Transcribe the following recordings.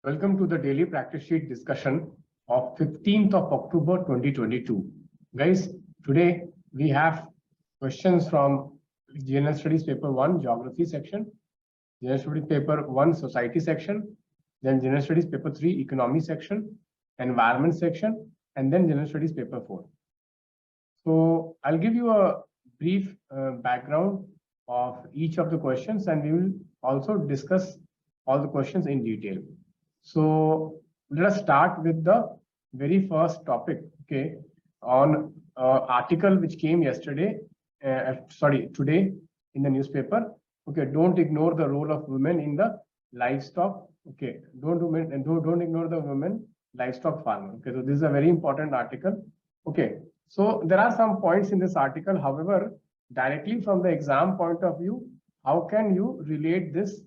Welcome to the daily practice sheet discussion of 15th of October 2022. Guys, today we have questions from General Studies Paper 1 Geography section, General Studies Paper 1 Society section, then General Studies Paper 3 Economy section, Environment section, and then General Studies Paper 4. So I'll give you a brief background of each of the questions, and we will also discuss all the questions in detail. So let us start with the very first topic, okay, on article which came yesterday, today in the newspaper. Okay, don't ignore the role of women in the livestock. Okay, don't ignore the women livestock farmer. Okay, so this is a very important article. Okay, so there are some points in this article. However, directly from the exam point of view, how can you relate this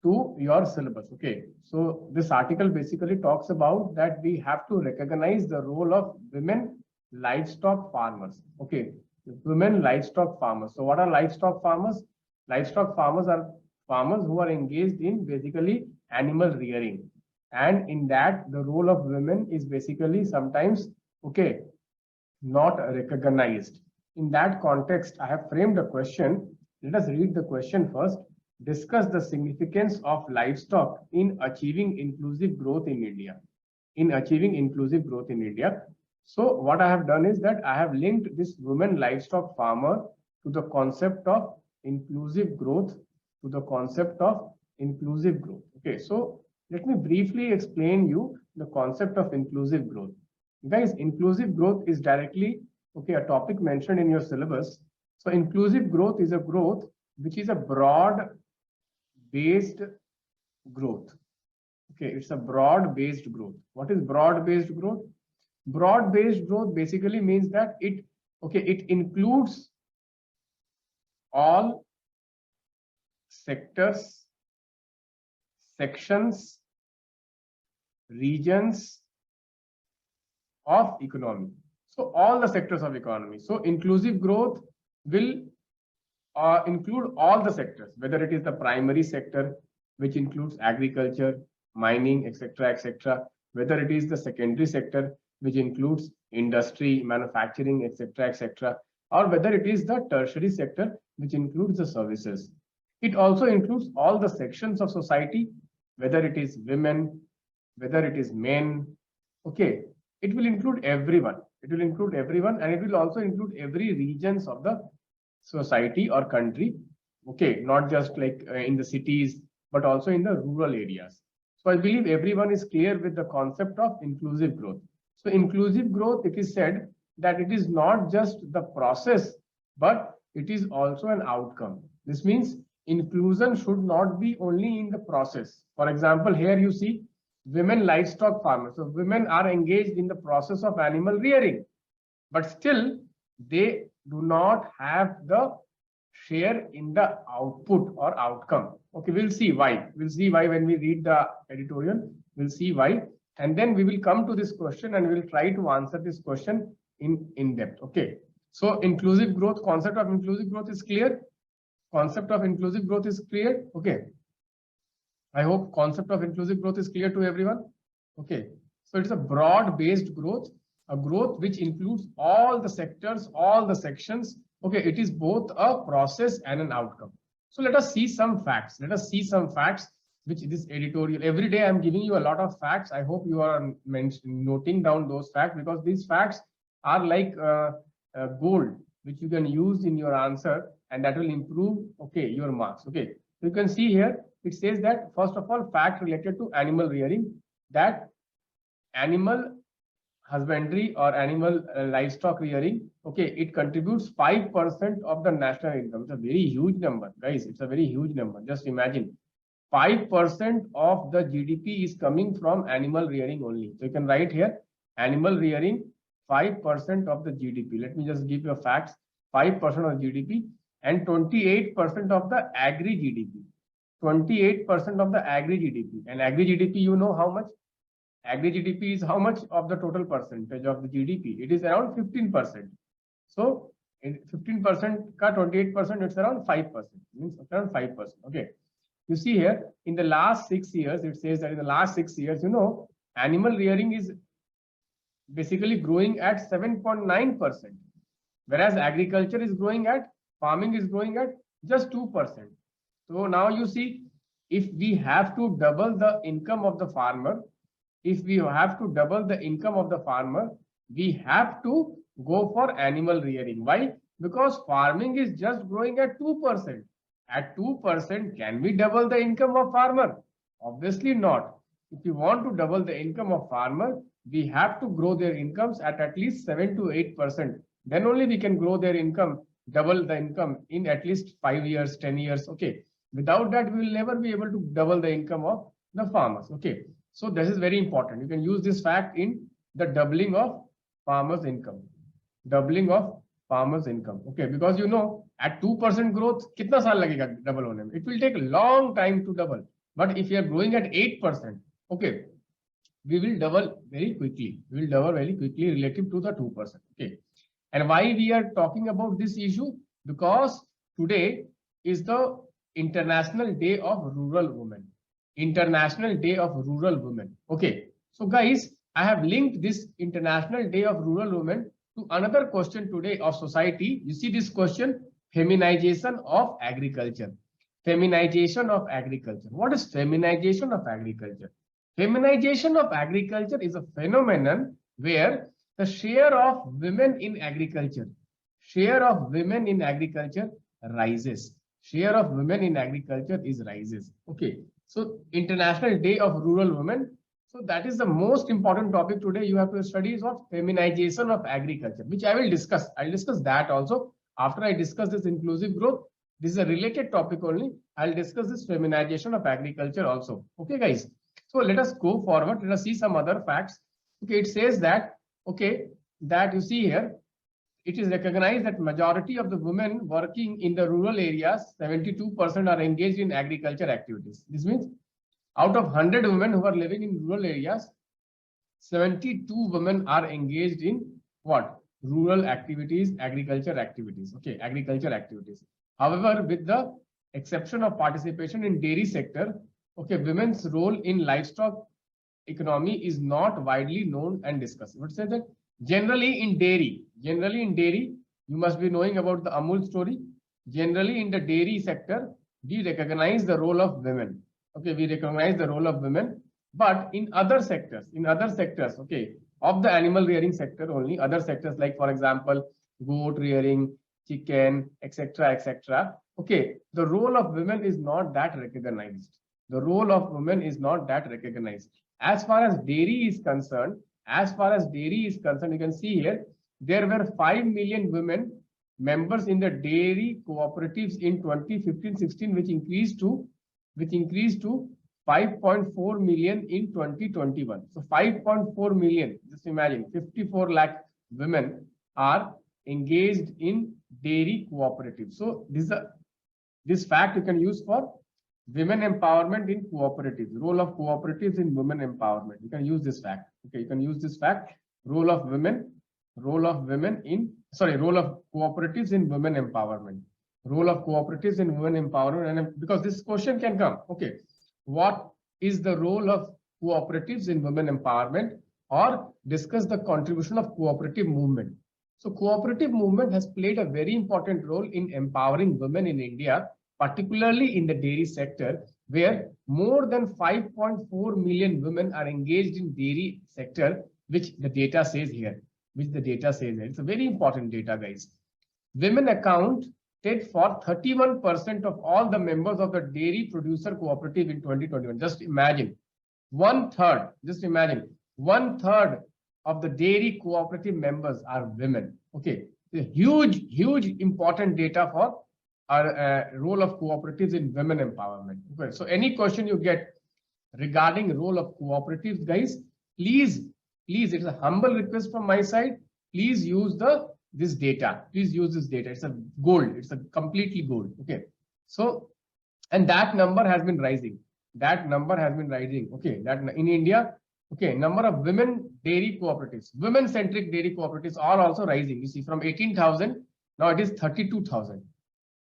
to your syllabus? Okay, so this article basically talks about that we have to recognize the role of women livestock farmers. Okay, women livestock farmers. So what are livestock farmers? Livestock farmers are farmers who are engaged in basically animal rearing, and in that the role of women is basically sometimes, okay, not recognized. In that context, I have framed a question. Let us read the question first. Discuss the significance of livestock in achieving inclusive growth in India. So what I have done is that I have linked this women livestock farmer to the concept of inclusive growth, Okay, so let me briefly explain you the concept of inclusive growth. Guys, inclusive growth is directly, okay, a topic mentioned in your syllabus. So inclusive growth is a growth which is a broad-based growth. Okay, it's a broad-based growth. What is broad-based growth? Broad-based growth basically means that it includes all sectors, sections, regions of economy. So all the sectors of economy. So inclusive growth will include all the sectors, whether it is the primary sector, which includes agriculture, mining, etc., whether it is the secondary sector, which includes industry, manufacturing, etc., or whether it is the tertiary sector, which includes the services. It also includes all the sections of society, whether it is women, whether it is men. Okay, it will include everyone. And it will also include every regions of the society or country. Okay, not just like in the cities, but also in the rural areas. So I believe everyone is clear with the concept of inclusive growth. So inclusive growth, it is said that it is not just the process, but it is also an outcome. This means inclusion should not be only in the process. For example, here you see women livestock farmers. So women are engaged in the process of animal rearing, but still they do not have the share in the output or outcome. Okay, we'll see why. When we read the editorial. We'll see why. And then we will come to this question and we'll try to answer this question in depth. Okay. So inclusive growth, concept of inclusive growth is clear. Okay. I hope concept of inclusive growth is clear to everyone. Okay. So it's a broad-based growth, a growth which includes all the sectors, all the sections. Okay, it is both a process and an outcome. So let us see some facts. Which this editorial, every day I'm giving you a lot of facts. I hope you are noting down those facts, because these facts are like gold, which you can use in your answer, and that will improve, okay, your marks. Okay, so you can see here, it says that first of all, fact related to animal rearing, that animal husbandry or animal livestock rearing, okay, it contributes 5% of the national income. It's a very huge number, guys. It's a very huge number. Just imagine 5% of the GDP is coming from animal rearing only. So you can write here animal rearing, 5% of the GDP. Let me just give you a facts. 5% of GDP and 28% of the agri GDP. 28% of the agri GDP. And agri GDP, you know how much? Agri GDP is how much of the total percentage of the GDP? It is around 15%. So in 15% ka 28%, it's around 5%. Means around 5%. Okay. You see here, in the last 6 years, it says that in the last 6 years, animal rearing is basically growing at 7.9%, whereas agriculture is growing at, farming is growing at just 2%. So now you see, if we have to double the income of the farmer, we have to go for animal rearing. Why? Because farming is just growing at 2%. At 2%, can we double the income of farmer? Obviously not. If you want to double the income of farmer, we have to grow their incomes at least 7 to 8%. Then only we can grow their income, double the income in at least 5 years, 10 years. Okay. Without that, we will never be able to double the income of the farmers. Okay. So this is very important. You can use this fact in the doubling of farmers' income. Doubling of farmers' income. Okay. Because at 2% growth, kitna saal lagega double hone mein? It will take a long time to double. But if you are growing at 8%, okay, we will double very quickly. We will double very quickly relative to the 2%. Okay. And why we are talking about this issue? Because today is the International Day of Rural Women. International Day of Rural Women. Okay. So guys, I have linked this International Day of Rural Women to another question today of society. You see this question, feminization of agriculture. Feminization of agriculture. What is feminization of agriculture? Feminization of agriculture is a phenomenon where the share of women in agriculture rises. Share of women in agriculture rises. Okay. So International Day of Rural Women. So that is the most important topic today. You have to study is what feminization of agriculture, which I will discuss. I'll discuss that also after I discuss this inclusive growth. This is a related topic only. I'll discuss this feminization of agriculture also. Okay, guys. So let us go forward. Let us see some other facts. Okay, it says that, okay, that you see here, it is recognized that majority of the women working in the rural areas, 72% are engaged in agriculture activities. This means out of 100 women who are living in rural areas, 72 women are engaged in what? Rural activities, agriculture activities. Okay, agriculture activities. However, with the exception of participation in dairy sector, okay, women's role in livestock economy is not widely known and discussed. What say that? Generally in dairy, you must be knowing about the Amul story. Generally in the dairy sector, we recognize the role of women. Okay, we recognize the role of women, but in other sectors, okay, of the animal rearing sector only, other sectors like, for example, goat rearing, chicken, etc., etc. Okay, the role of women is not that recognized. The role of women is not that recognized. As far as dairy is concerned, you can see here, there were 5 million women members in the dairy cooperatives in 2015-16, which increased to 5.4 million in 2021. So 5.4 million, just imagine, 54 lakh women are engaged in dairy cooperatives. So this fact you can use for women empowerment in cooperatives, role of cooperatives in women empowerment. You can use this fact. Okay, you can use this fact, role of cooperatives in women empowerment. Role of cooperatives in women empowerment, and because this question can come. Okay, what is the role of cooperatives in women empowerment, or discuss the contribution of cooperative movement. So cooperative movement has played a very important role in empowering women in India, particularly in the dairy sector, where more than 5.4 million women are engaged in dairy sector, which the data says here. It's a very important data, guys. Women accounted for 31% of all the members of the dairy producer cooperative in 2021. Just imagine, one third of the dairy cooperative members are women. Okay, a huge important data for our role of cooperatives in women empowerment. Okay, so any question you get regarding role of cooperatives, guys, please, it's a humble request from my side. Please use this data. It's a gold. It's a completely gold. Okay. So, and that number has been rising. Okay. That in India, okay, number of women dairy cooperatives, women-centric dairy cooperatives are also rising. You see, from 18,000, now it is 32,000.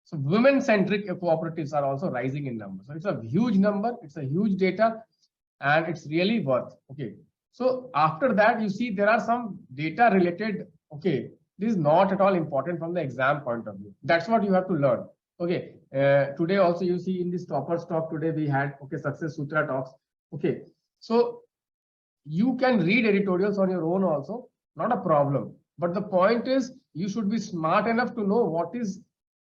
So women-centric cooperatives are also rising in numbers. So it's a huge number, it's a huge data, and it's really worth. Okay. So after that, you see there are some data related. Okay, this is not at all important from the exam point of view. That's what you have to learn. Okay. Today also you see in this toppers talk today we had success sutra talks. Okay. So you can read editorials on your own also, not a problem. But the point is you should be smart enough to know what is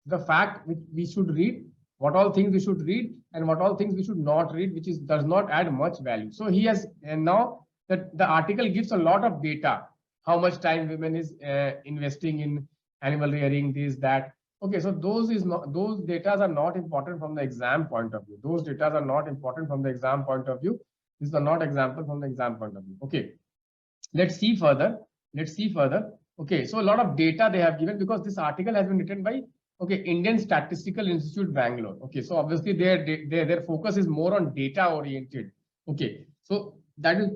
the fact which we should read, what all things we should read, and what all things we should not read, which does not add much value. So he has, and now that the article gives a lot of data, how much time women is investing in animal rearing, this, that. Okay, so those data are not important from the exam point of view. Those data are not important from the exam point of view. These are not example from the exam point of view. Okay, let's see further. Okay, so a lot of data they have given, because this article has been written by Indian Statistical Institute, Bangalore. Okay, so obviously their focus is more on data oriented. Okay, so that is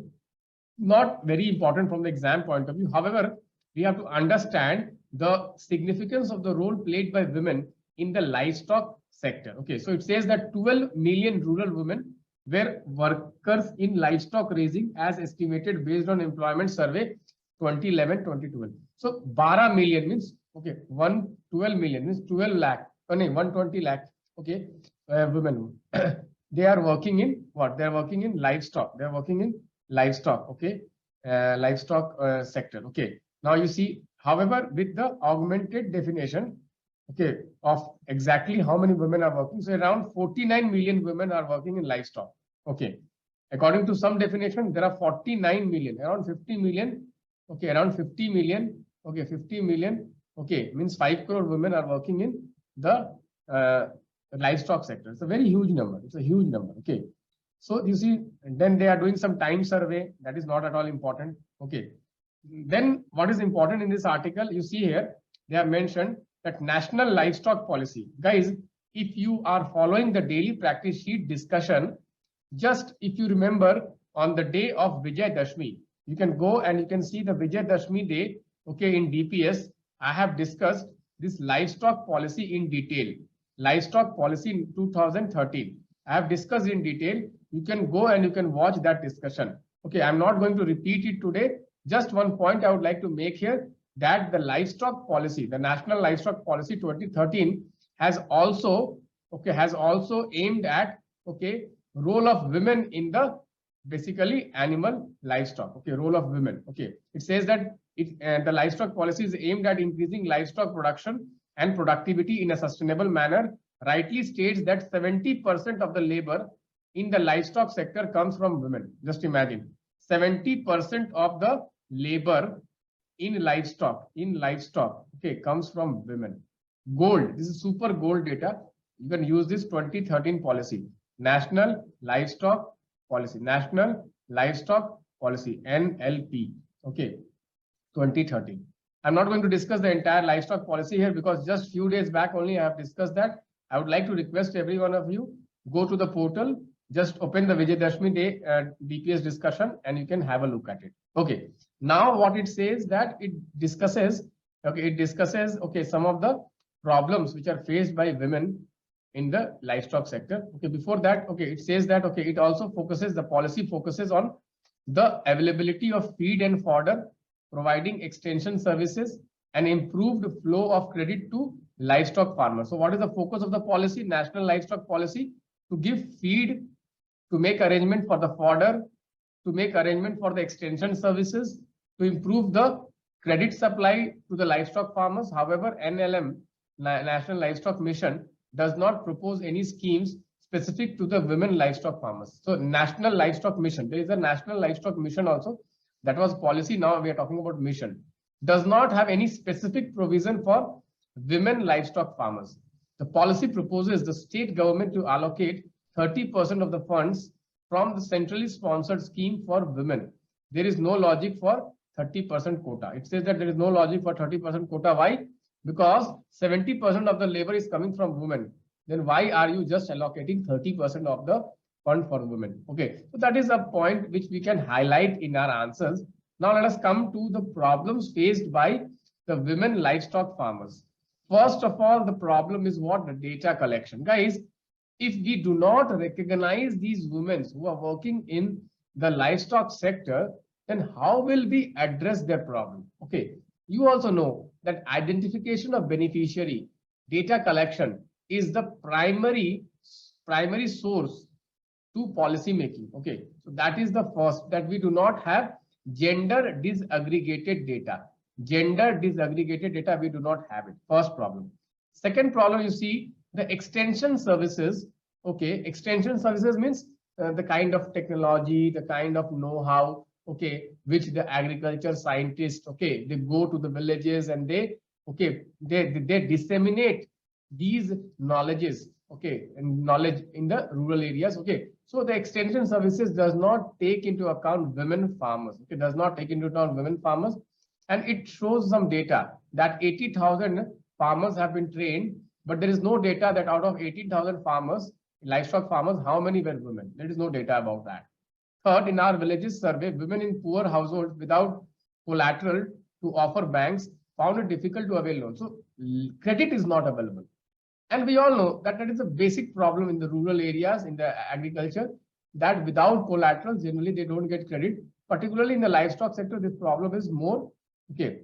not very important from the exam point of view. However, we have to understand the significance of the role played by women in the livestock sector. Okay, so it says that 12 million rural women were workers in livestock raising as estimated based on employment survey 2011-2012. So 12 million means 112 million means 12 lakh, 120 lakh. Okay, women. They are working in what? They are working in livestock. They are working in livestock. Okay, livestock sector. Okay. Now you see, however, with the augmented definition, okay, of exactly how many women are working. So around 49 million women are working in livestock. Okay. According to some definition, there are 49 million, around 50 million. Okay, around 50 million. Okay, 50 million. Okay, means 5 crore women are working in the livestock sector. It's a very huge number. It's a huge number. Okay. So you see, then they are doing some time survey. That is not at all important. Okay. Then what is important in this article, you see here, they have mentioned that national livestock policy. Guys, if you are following the daily practice sheet discussion, just if you remember on the day of Vijayadashmi, you can go and you can see the Vijayadashmi day. Okay, in DPS, I have discussed this livestock policy in detail. Livestock policy in 2013. I have discussed in detail. You can go and you can watch that discussion. Okay, I'm not going to repeat it today. Just one point I would like to make here, that the livestock policy, the National Livestock Policy 2013 has also aimed at role of women in the basically animal livestock. Okay, role of women. Okay, it says that the livestock policy is aimed at increasing livestock production and productivity in a sustainable manner. Rightly states that 70% of the labor in the livestock sector comes from women. Just imagine, 70% of the labor in livestock, okay, comes from women. Gold, this is super gold data. You can use this 2013 policy, National Livestock Policy, National Livestock Policy, NLP. Okay, 2013. I'm not going to discuss the entire livestock policy here because just few days back only I have discussed that. I would like to request every one of you, go to the portal, just open the Vijayadashmi day DPS discussion and you can have a look at it. Okay, now what it says that it discusses some of the problems which are faced by women in the livestock sector. Okay, before that, it says that it also focuses, the policy focuses on the availability of feed and fodder, providing extension services and improved flow of credit to livestock farmers. So what is the focus of the policy? National Livestock Policy, to give feed, to make arrangement for the fodder, to make arrangement for the extension services, to improve the credit supply to the livestock farmers. However, NLM, National Livestock Mission, does not propose any schemes specific to the women livestock farmers. So National Livestock Mission, there is a National Livestock Mission also. That was policy. Now we are talking about mission. Does not have any specific provision for women livestock farmers. The policy proposes the state government to allocate 30% of the funds from the centrally sponsored scheme for women. There is no logic for 30% quota. It says that there is no logic for 30% quota. Why? Because 70% of the labor is coming from women. Then why are you just allocating 30% of the fund for women? Okay, so that is a point which we can highlight in our answers. Now let us come to the problems faced by the women livestock farmers. First of all, the problem is what? The data collection. Guys, if we do not recognize these women who are working in the livestock sector, then how will we address their problem? Okay, you also know that identification of beneficiary, data collection is the primary source to policy making. Okay, so that is the first, that we do not have gender disaggregated data. Gender disaggregated data, we do not have it. First problem. Second problem, you see the extension services. Okay, extension services means the kind of technology, the kind of know-how, okay, which the agriculture scientists, okay, they go to the villages and they disseminate these knowledges, okay, and knowledge in the rural areas. Okay, so the extension services does not take into account women farmers. Okay, does not take into account women farmers, and it shows some data that 80,000 farmers have been trained, but there is no data that out of 18,000 farmers, livestock farmers, how many were women? There is no data about that. Third, in our villages survey, women in poor households without collateral to offer banks found it difficult to avail loans. So credit is not available. And we all know that that is a basic problem in the rural areas, in the agriculture, that without collateral, generally they don't get credit. Particularly in the livestock sector, this problem is more. Okay,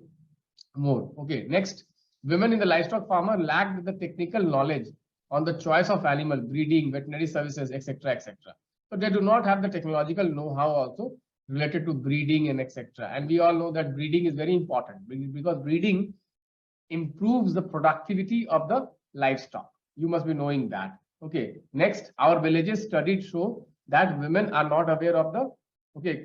more. Okay, next, women in the livestock farmer lacked the technical knowledge on the choice of animal, breeding, veterinary services, etc., etc. So they do not have the technological know-how also related to breeding and etc. And we all know that breeding is very important because breeding improves the productivity of the livestock. You must be knowing that. Okay. Next, our villages studied show that women are not aware of the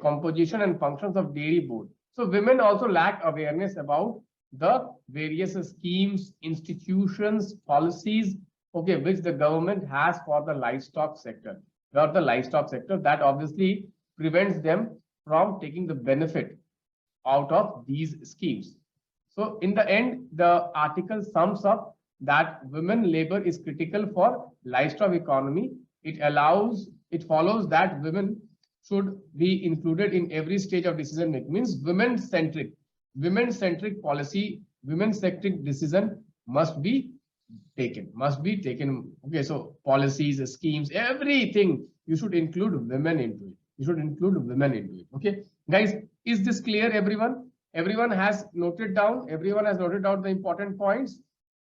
composition and functions of dairy board. So women also lack awareness about the various schemes, institutions, policies, okay, which the government has for the livestock sector. Or the livestock sector, that obviously prevents them from taking the benefit out of these schemes. So in the end, the article sums up that women labor is critical for livestock economy. It follows that women should be included in every stage of decision making. Means women-centric policy, women-centric decision must be taken. Okay, so policies, schemes, everything, you should include women into it. Okay, guys, is this clear, everyone? Everyone has noted down the important points.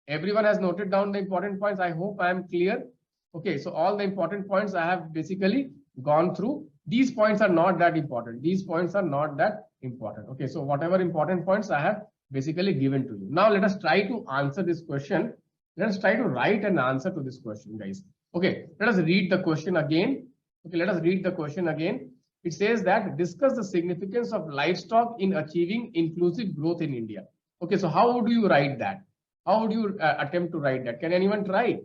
I hope I am clear. Okay, so all the important points I have basically gone through. These points are not that important. Okay, so whatever important points I have basically given to you. Now let us try to answer this question. Let us try to write an answer to this question, guys. Okay, let us read the question again. It says that discuss the significance of livestock in achieving inclusive growth in India. Okay, so how would you write that? How would you attempt to write that? Can anyone try?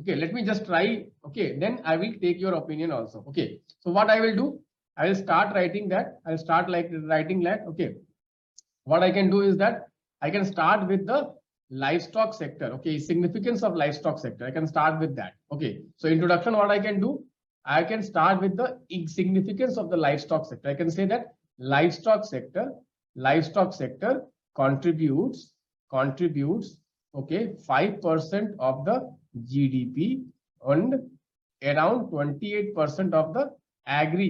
Okay, let me just try. Okay, then I will take your opinion also. Okay, so what I will do, I will start writing that. Okay, what I can do is that I can start with the livestock sector. Okay, significance of livestock sector. I can start with that. Okay, so introduction, what I can do, I can start with the significance of the livestock sector. I can say that livestock sector contributes, okay, 5% of the GDP and around 28% of the agri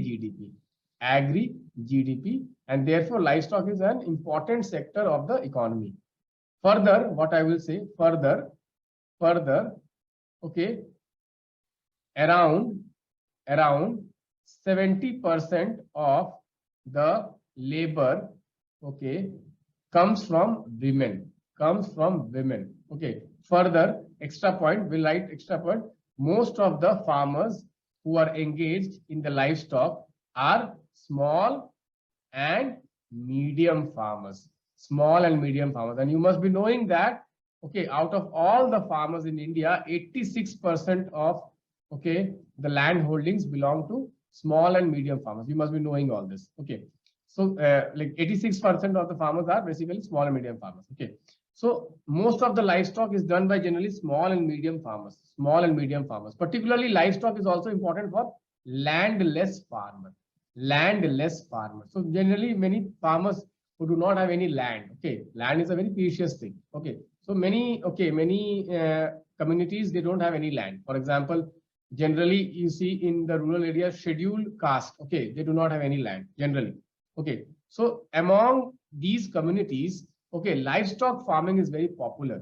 GDP, and therefore livestock is an important sector of the economy. Further, what I will say, further, okay, around 70% of the labor, okay, comes from women. Okay, further, extra point, we'll write extra point. Most of the farmers who are engaged in the livestock are small and medium farmers. And you must be knowing that, okay, out of all the farmers in India, 86% of, okay, the land holdings belong to small and medium farmers. You must be knowing all this. Okay, so like 86% of the farmers are basically small and medium farmers. Okay, so most of the livestock is done by generally small and medium farmers. Particularly livestock is also important for landless farmers. So generally many farmers who do not have any land. Okay, land is a very precious thing. Okay, So many communities, they don't have any land. For example, generally you see in the rural areas, scheduled caste, okay, they do not have any land generally. Okay, so among these communities, okay, livestock farming is very popular,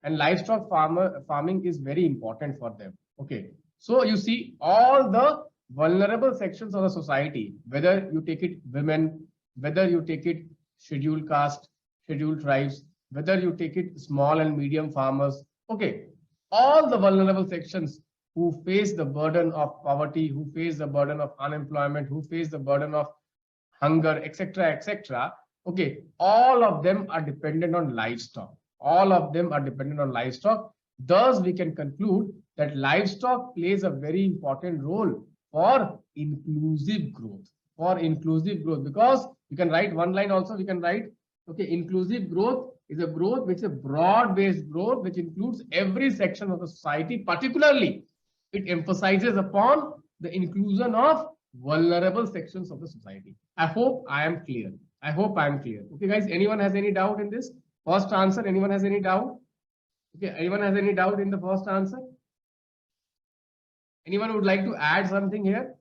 and livestock farming is very important for them. Okay, so you see all the vulnerable sections of the society, whether you take it women, whether you take it scheduled caste, scheduled tribes, whether you take it small and medium farmers, okay, all the vulnerable sections who face the burden of poverty, who face the burden of unemployment, who face the burden of hunger, etc., etc. Okay, all of them are dependent on livestock. All of them are dependent on livestock. Thus, we can conclude that livestock plays a very important role for inclusive growth. For inclusive growth, because you can write one line also. We can write, okay, inclusive growth is a growth which is a broad-based growth which includes every section of the society. Particularly, it emphasizes upon the inclusion of vulnerable sections of the society. I hope I am clear. I hope I am clear. Okay, guys, anyone has any doubt in this? First answer, anyone has any doubt? Okay, anyone has any doubt in the first answer? Anyone would like to add something here?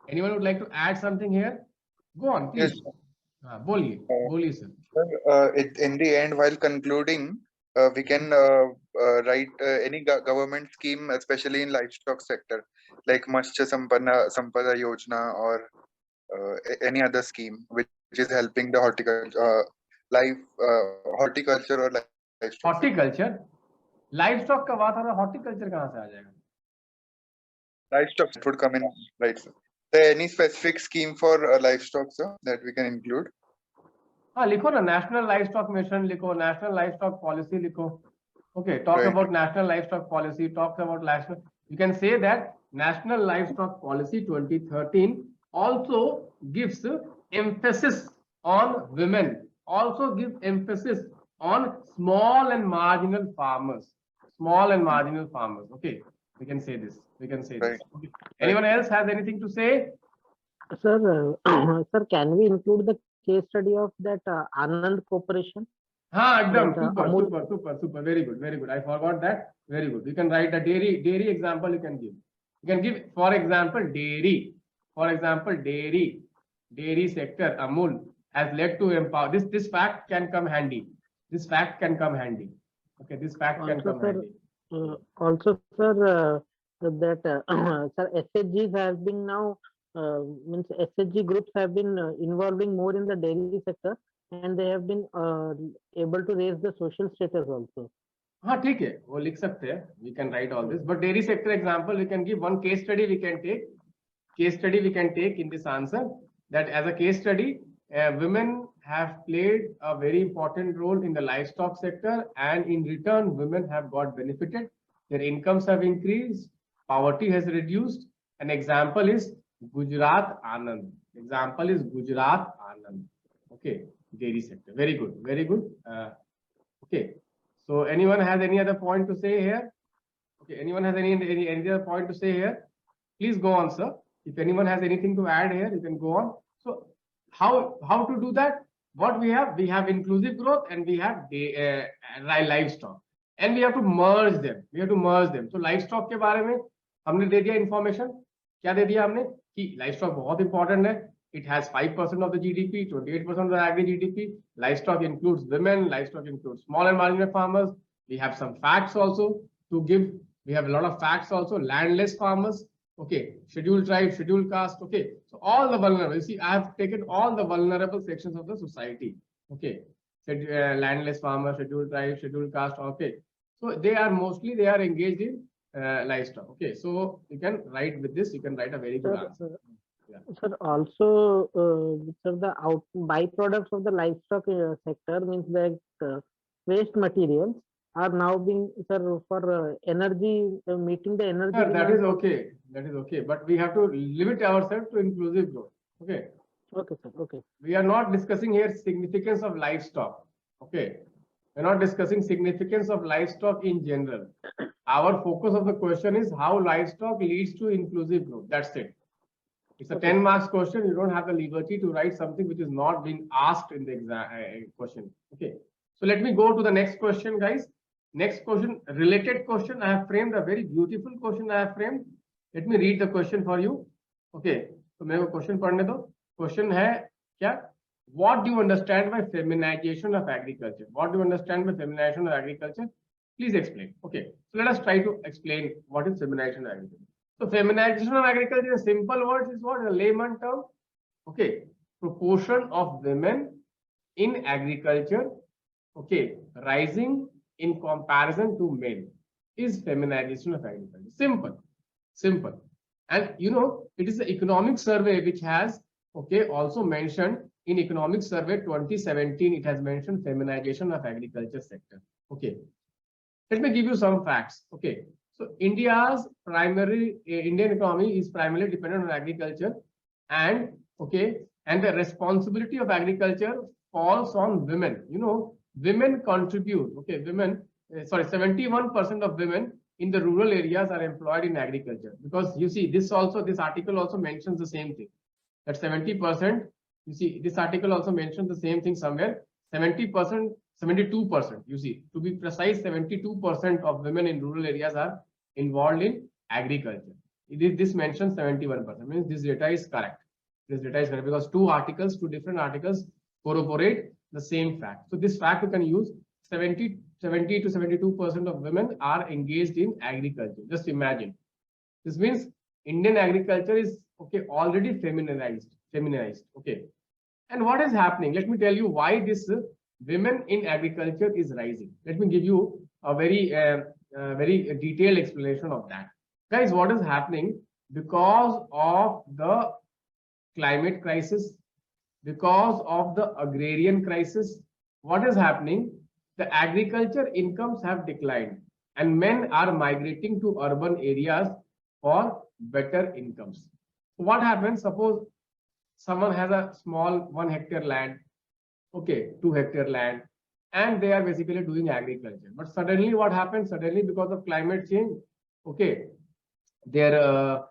Anyone would like to add something here? Go on, please. Yes. Boliye, sir. In the end, while concluding, we can write any government scheme, especially in livestock sector, like Matsya Sampada Yojana or any other scheme which is helping the horticulture or livestock. Horticulture? Livestock का बात हो रहा है, horticulture कहाँ से आ जाएगा? Livestock would come in, right, sir. There any specific scheme for livestock, sir, that we can include? हाँ, लिखो ना, National Livestock Mission लिखो, National Livestock Policy लिखो. Okay, talk Right. about National Livestock Policy, talk about livestock. You can say that National Livestock Policy 2013 also gives emphasis on women, also gives emphasis on small and marginal farmers. Small and marginal farmers. Okay, we can say this. We can say Right. this. Okay. Anyone else has anything to say? Sir, sir, can we include the case study of that Anand Corporation? हाँ, एकदम That, super, very good. I forgot that. Very good. You can write a dairy example. You can give. You can give, for example, dairy. For example, dairy sector. Amul has led to empower. This fact can come handy. This fact can come handy. Okay, this fact can come handy. Also, sir, that sir, SHGs have been now means SHG groups have been involving more in the dairy sector, and they have been able to raise the social status also. हाँ, ठीक है, वो लिख सकते हैं. We can write all this. But dairy sector example, we can give one case study. We can take case study. We can take in this answer that as a case study, women have played a very important role in the livestock sector, and in return, women have got benefited. Their incomes have increased. Poverty has reduced. An example is Gujarat Anand. Example is Gujarat Anand. Okay, dairy sector. Very good. Very good. Okay. So anyone has any other point to say here? Okay. Anyone has any other point to say here? Please go on, sir. If anyone has anything to add here, you can go on. So how to do that? What we have inclusive growth, and we have livestock, and we have to merge them. So livestock के बारे में हमने दे दिया information. क्या दे दिया हमने कि livestock बहुत important है. It has 5% of the GDP, 28% of the agri GDP. Livestock includes women. Livestock includes small and marginal farmers. We have some facts also to give. We have a lot of facts also. Landless farmers. Okay, scheduled tribe, scheduled caste. Okay, so all the vulnerable. You see, I have taken all the vulnerable sections of the society. Okay, landless farmers, scheduled tribe, scheduled caste. Okay, so they are engaged in livestock. Okay, so you can write with this. You can write a very good answer. Yeah. Sir, also, sir, the byproducts of the livestock sector means that waste materials are now being, sir, for energy, meeting the energy. Sir, that is okay. That is okay. But we have to limit ourselves to inclusive growth. Okay. Okay, sir. Okay. We are not discussing here significance of livestock. Okay. We're not discussing significance of livestock in general. Our focus of the question is how livestock leads to inclusive growth. That's it. It's a 10 marks question. You don't have the liberty to write something which is not being asked in the exam question. Okay. So let me go to the next question, guys. Next question, related question. I have framed a very beautiful question. I have framed. Let me read the question for you. Okay. So मेरे को question पढ़ने दो. Question है क्या? What do you understand by feminization of agriculture? What do you understand by feminization of agriculture? Please explain. Okay. So let us try to explain what is feminization of agriculture. So feminization of agriculture, in simple words, is what? A layman term. Okay. Proportion of women in agriculture, okay, rising in comparison to men is feminization of agriculture. Simple. Simple. And you know, it is the economic survey which has, okay, also mentioned in economic survey 2017, it has mentioned feminization of agriculture sector. Okay. Let me give you some facts. Okay. So India's Indian economy is primarily dependent on agriculture, and okay, and the responsibility of agriculture falls on women. You know, women contribute. Okay, women. 71% of women in the rural areas are employed in agriculture, because you see this article also mentions the same thing, that 70%. You see, this article also mentions the same thing somewhere. 70%, 72%. You see, to be precise, 72% of women in rural areas are involved in agriculture. This mentions 71%. Means this data is correct. This data is correct because two different articles corroborate the same fact. So this fact you can use. 70 to 72% of women are engaged in agriculture. Just imagine. This means Indian agriculture is okay already feminized. Okay. And what is happening? Let me tell you why this women in agriculture is rising. Let me give you a very detailed explanation of that. Guys, what is happening? Because of the climate crisis, because of the agrarian crisis, what is happening? The agriculture incomes have declined and men are migrating to urban areas for better incomes. So what happens? Suppose someone has a small 1 hectare land, okay, 2 hectare land, and they are basically doing agriculture. But suddenly what happens? Suddenly, because of climate change, okay, their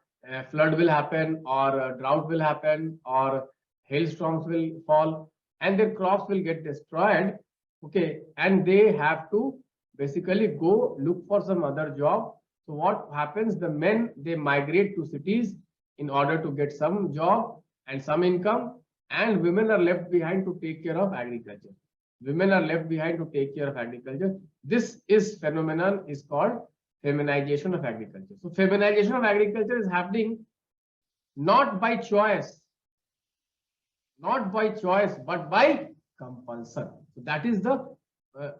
flood will happen, or drought will happen, or hailstorms will fall, and their crops will get destroyed. Okay, and they have to basically go look for some other job. So what happens? The men, they migrate to cities in order to get some job and some income, and women are left behind to take care of agriculture. Women are left behind to take care of agriculture. This phenomenon is called feminization of agriculture. So feminization of agriculture is happening not by choice, but by compulsion. So that is the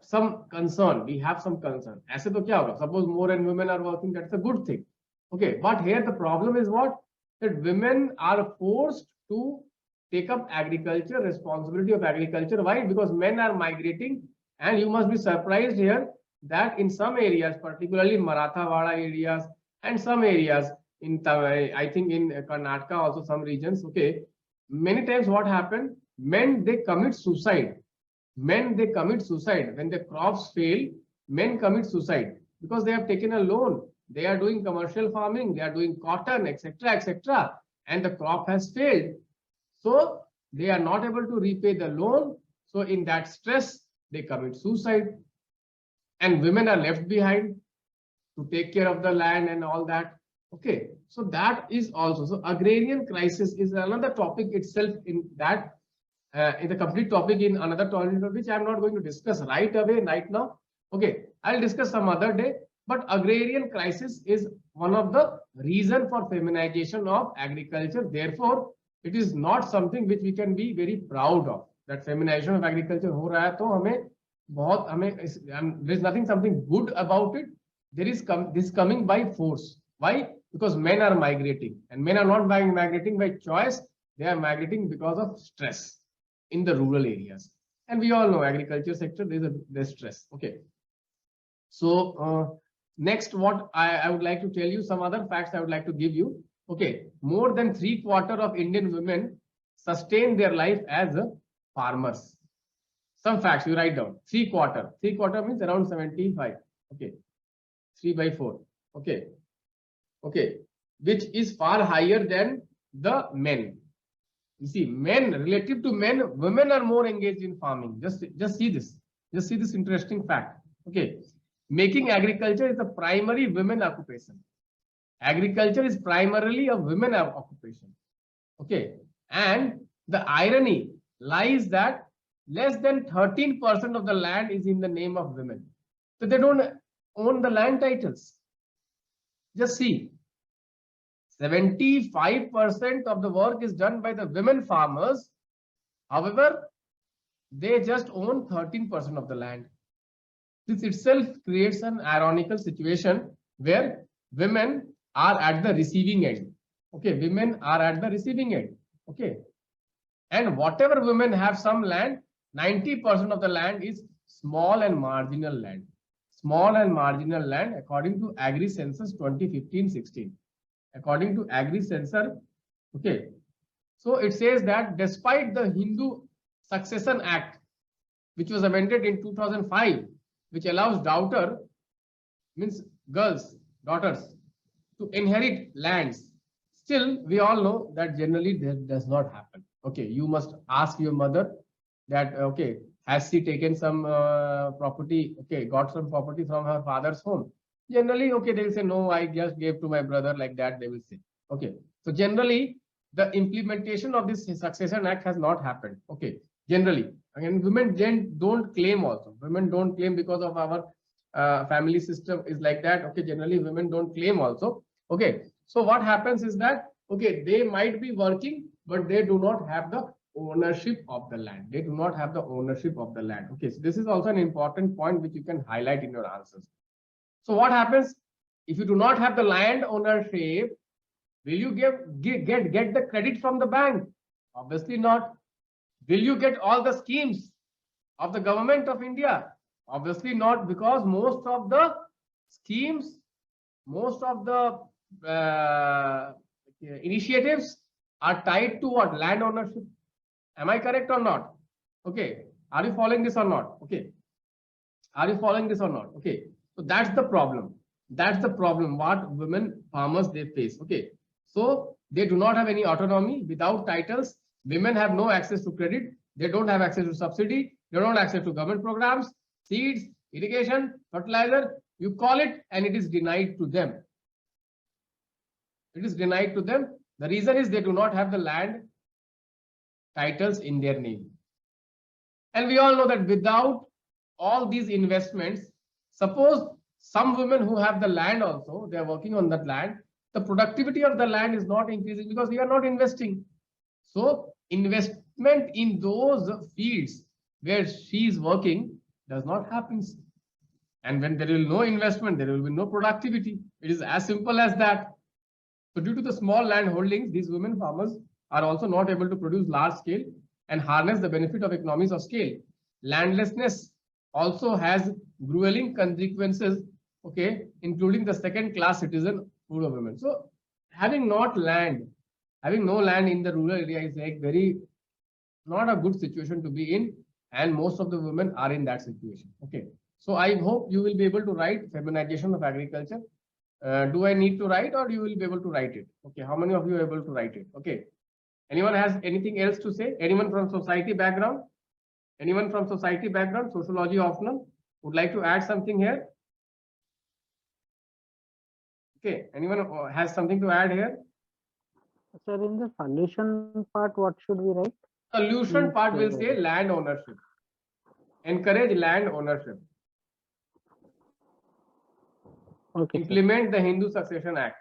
some concern. We have some concern. ऐसे तो क्या होगा? Suppose more and women are working, that's a good thing. Okay, but here the problem is what? That women are forced to take up agriculture, responsibility of agriculture. Why? Because men are migrating, and you must be surprised here that in some areas, particularly Marathawada areas and some areas in, I think in Karnataka also some regions, okay, many times what happened? Men, they commit suicide. When the crops fail, men commit suicide because they have taken a loan. They are doing commercial farming, they are doing cotton, etc., and the crop has failed. So they are not able to repay the loan. So in that stress, they commit suicide, and women are left behind to take care of the land and all that. Okay, so that is also, so agrarian crisis is another topic itself, in that in the complete topic in another topic, which I am not going to discuss right away, right now. Okay, I'll discuss some other day. But agrarian crisis is one of the reason for feminization of agriculture. Therefore, it is not something which we can be very proud of. That feminization of agriculture हो रहा है, तो there is nothing something good about it. There is this coming by force. Why? Because men are migrating, and men are not migrating by choice. They are migrating because of stress in the rural areas. And we all know agriculture sector, there's stress. Okay. So next, what I would like to tell you, some other facts I would like to give you. Okay, more than 3/4 of Indian women sustain their life as farmers. Some facts you write down. 3/4. 3/4 means around 75. Okay, 3/4. Okay, okay, which is far higher than the men. You see, men, relative to men, women are more engaged in farming. Just see this. Just see this interesting fact. Okay, making agriculture is the primary women occupation. Agriculture is primarily a women occupation. Okay, and the irony lies that less than 13% of the land is in the name of women. So they don't own the land titles. Just see, 75% of the work is done by the women farmers. However, they just own 13% of the land. This itself creates an ironical situation where women are at the receiving end. Okay, women are at the receiving end. Okay, and whatever women have some land, 90% of the land is small and marginal land. Small and marginal land according to Agri Census 2015-16. According to Agri Census, okay, so it says that despite the Hindu Succession Act, which was amended in 2005, which allows daughter, means girls, daughters, to inherit lands, still we all know that generally that does not happen. Okay, you must ask your mother that, okay, has she taken some property, okay, got some property from her father's home? Generally, okay, they will say, no, I just gave to my brother, like that they will say. Okay, so generally the implementation of this Succession Act has not happened. Okay, generally, again, women don't claim also. Women don't claim because of our family system is like that. Okay, generally women don't claim also. Okay, so what happens is that, okay, they might be working, but they do not have the ownership of the land. They do not have the ownership of the land. Okay, so this is also an important point which you can highlight in your answers. So what happens if you do not have the land ownership? Will you get the credit from the bank? Obviously not. Will you get all the schemes of the government of India? Obviously not, because most of the schemes, most of the initiatives are tied to what? Land ownership. Am I correct or not? Okay, are you following this or not? Okay, are you following this or not? Okay, so that's the problem. That's the problem what women farmers they face. Okay, so they do not have any autonomy. Without titles, women have no access to credit. They don't have access to subsidy. They don't have access to government programs, seeds, irrigation, fertilizer. You call it and it is denied to them. It is denied to them. The reason is they do not have the land titles in their name. And we all know that without all these investments, suppose some women who have the land also, they are working on that land, the productivity of the land is not increasing because we are not investing. So investment in those fields where she is working does not happen. And when there will be no investment, there will be no productivity. It is as simple as that. So due to the small land holdings, these women farmers are also not able to produce large scale and harness the benefit of economies of scale. Landlessness also has grueling consequences, okay, including the second-class citizen rural women. So having no land in the rural area is like very not a good situation to be in, and most of the women are in that situation. Okay, so I hope you will be able to write feminization of agriculture. Do I need to write, or you will be able to write it? Okay, how many of you are able to write it? Okay, anyone has anything else to say? Anyone from society background? Anyone from society background, sociology optional, would like to add something here? Okay, anyone has something to add here? Sir, in the solution part, what should we write? Solution part will say land ownership. Encourage land ownership. Okay. Implement the Hindu Succession Act.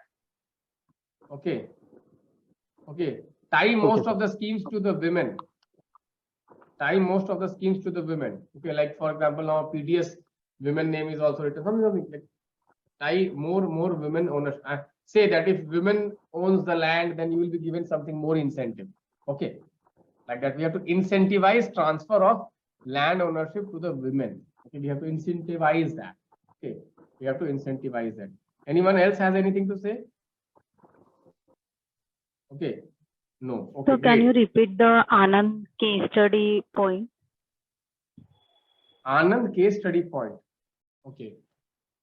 Okay. Okay. Tie most of the schemes to the women. Tie most of the schemes to the women. Okay, like for example, now PDS women name is also written. Something like tie more women owners. Say that if women owns the land, then you will be given something more incentive. Okay, like that we have to incentivize transfer of land ownership to the women. Okay, we have to incentivize that. Okay, we have to incentivize that. Anyone else has anything to say? Okay, no. Okay, so can you repeat the Anand case study point? Anand case study point. Okay,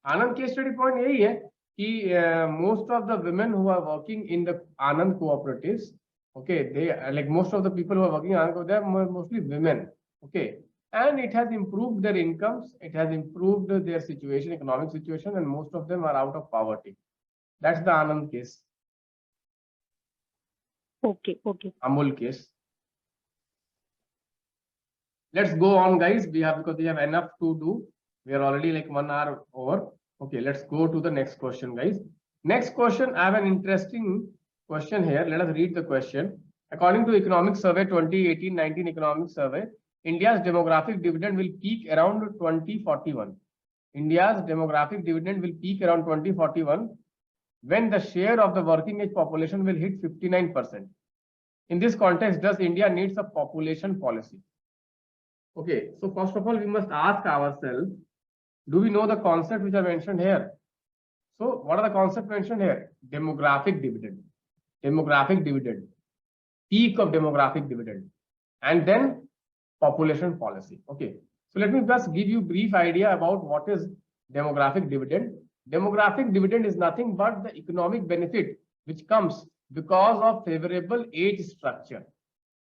Anand case study point यही है कि most of the women who are working in the Anand cooperatives, okay, they like most of the people who are working in Anand, they are mostly women. Okay, and it has improved their incomes, it has improved their situation, economic situation, and most of them are out of poverty. That's the Anand case, Okay. Okay. Amul case. Let's go on, guys. Because we have enough to do. We are already like 1 hour over. Okay, let's go to the next question, guys. Next question, I have an interesting question here. Let us read the question. According to Economic Survey 2018-19 Economic Survey, India's demographic dividend will peak around 2041. India's demographic dividend will peak around 2041 when the share of the working age population will hit 59%. In this context, does India needs a population policy? Okay, so first of all, we must ask ourselves, do we know the concept which I mentioned here? So what are the concepts mentioned here? Demographic dividend, peak of demographic dividend, and then population policy. Okay, so let me just give you a brief idea about what is demographic dividend. Demographic dividend is nothing but the economic benefit which comes because of favorable age structure.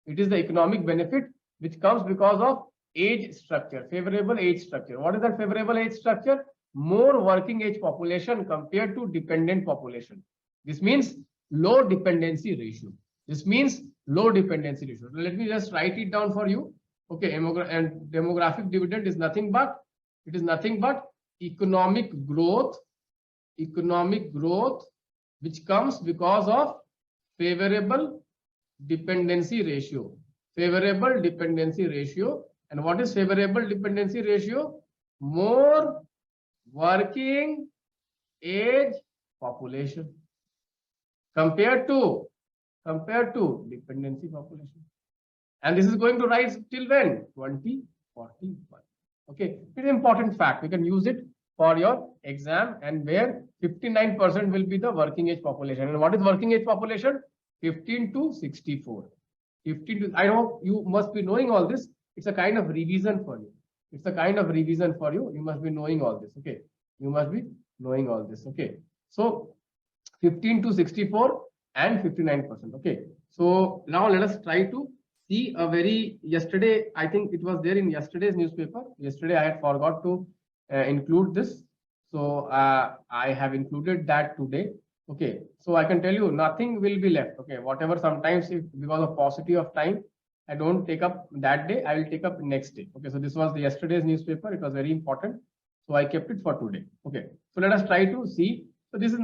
It is the economic benefit which comes because of age structure, favorable age structure. What is that favorable age structure? More working age population compared to dependent population. This means low dependency ratio. Let me just write it down for you. Okay, and demographic dividend is nothing but economic growth which comes because of favorable dependency ratio. And what is favorable dependency ratio? More working age population compared to dependency population. And this is going to rise till when? 2041. Okay, it's an important fact. You can use it for your exam, and where 59% will be the working age population. And what is working age population? 15 to 64. I hope you must be knowing all this. It's a kind of revision for you. You must be knowing all this. Okay, Okay, so 15 to 64 and 59%. Okay, so now let us try to see yesterday, I think it was there in yesterday's newspaper. Yesterday I had forgot to include this, so I have included that today. Okay, so I can tell you nothing will be left. Okay, whatever, sometimes if because of paucity of time I don't take up that day, I will take up next day. Okay, so this was the yesterday's newspaper. It was very important, so I kept it for today. Okay, so let us try to see. So this is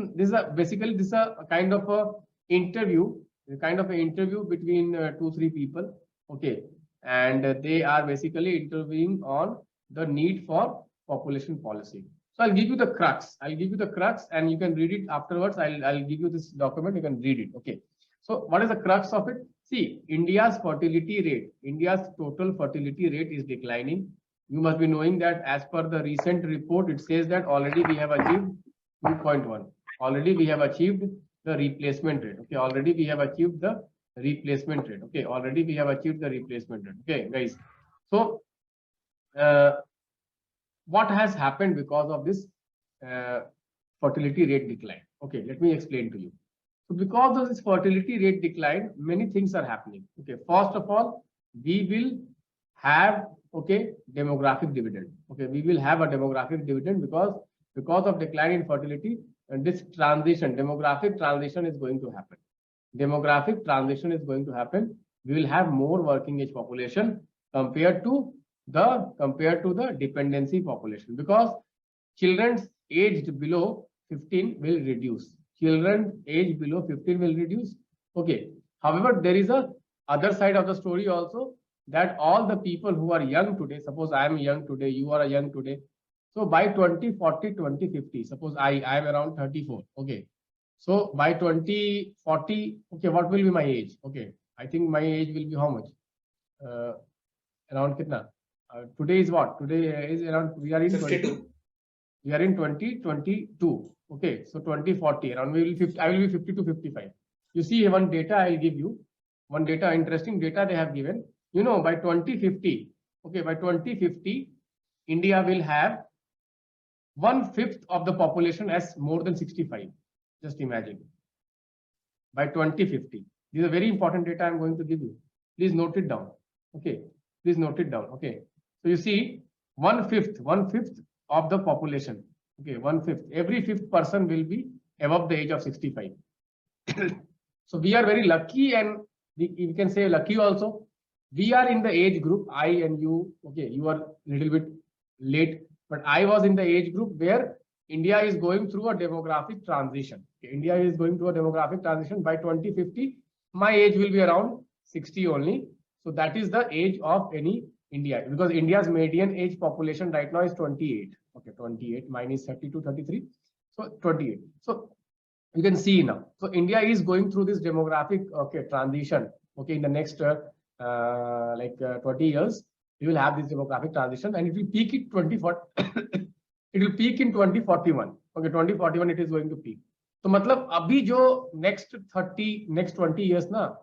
a kind of a interview, between 2-3 people. Okay, and they are basically interviewing on the need for population policy. So I'll give you the crux. And you can read it afterwards. I'll give you this document. You can read it. Okay. So what is the crux of it? See, India's fertility rate, India's total fertility rate is declining. You must be knowing that as per the recent report, it says that already we have achieved 2.1. Already we have achieved the replacement rate. Okay, already we have achieved the replacement rate. Okay, guys. So what has happened because of this fertility rate decline? Okay, let me explain to you. So because of this fertility rate decline, many things are happening. Okay, first of all, we will have demographic dividend. Okay, we will have a demographic dividend because of decline in fertility, and this demographic transition is going to happen. We will have more working age population compared to the dependency population, because children aged below 15 will reduce. Okay. However, there is a other side of the story also, that all the people who are young today, suppose I am young today, you are young today. So by 2040, 2050, suppose I am around 34. Okay. So by 2040, okay, what will be my age? Okay. I think my age will be how much? Around kitna? Today is what? Today is around, we are in 2022. Okay, so 2040, around I will be 50 to 55. You see one data I'll give you. Interesting data they have given. You know, by 2050, India will have 1/5 of the population as more than 65. Just imagine. By 2050. This is a very important data I'm going to give you. Please note it down. Okay. So you see, one fifth of the population. Okay, 1/5. Every fifth person will be above the age of 65. So we are very lucky, and we can say lucky also. We are in the age group, I and you. Okay, you are a little bit late, but I was in the age group where India is going through a demographic transition. Okay, India is going through a demographic transition. By 2050, my age will be around 60 only. So that is the age of any India, because India's median age population right now is 28. Okay, 28 minus 32, 33. So 28. So you can see now. So India is going through this demographic transition. Okay, in the next 20 years, we will have this demographic transition, and it will peak in 2040. It will peak in 2041. Okay, 2041 it is going to peak. So matlab abhi jo next 20 years na,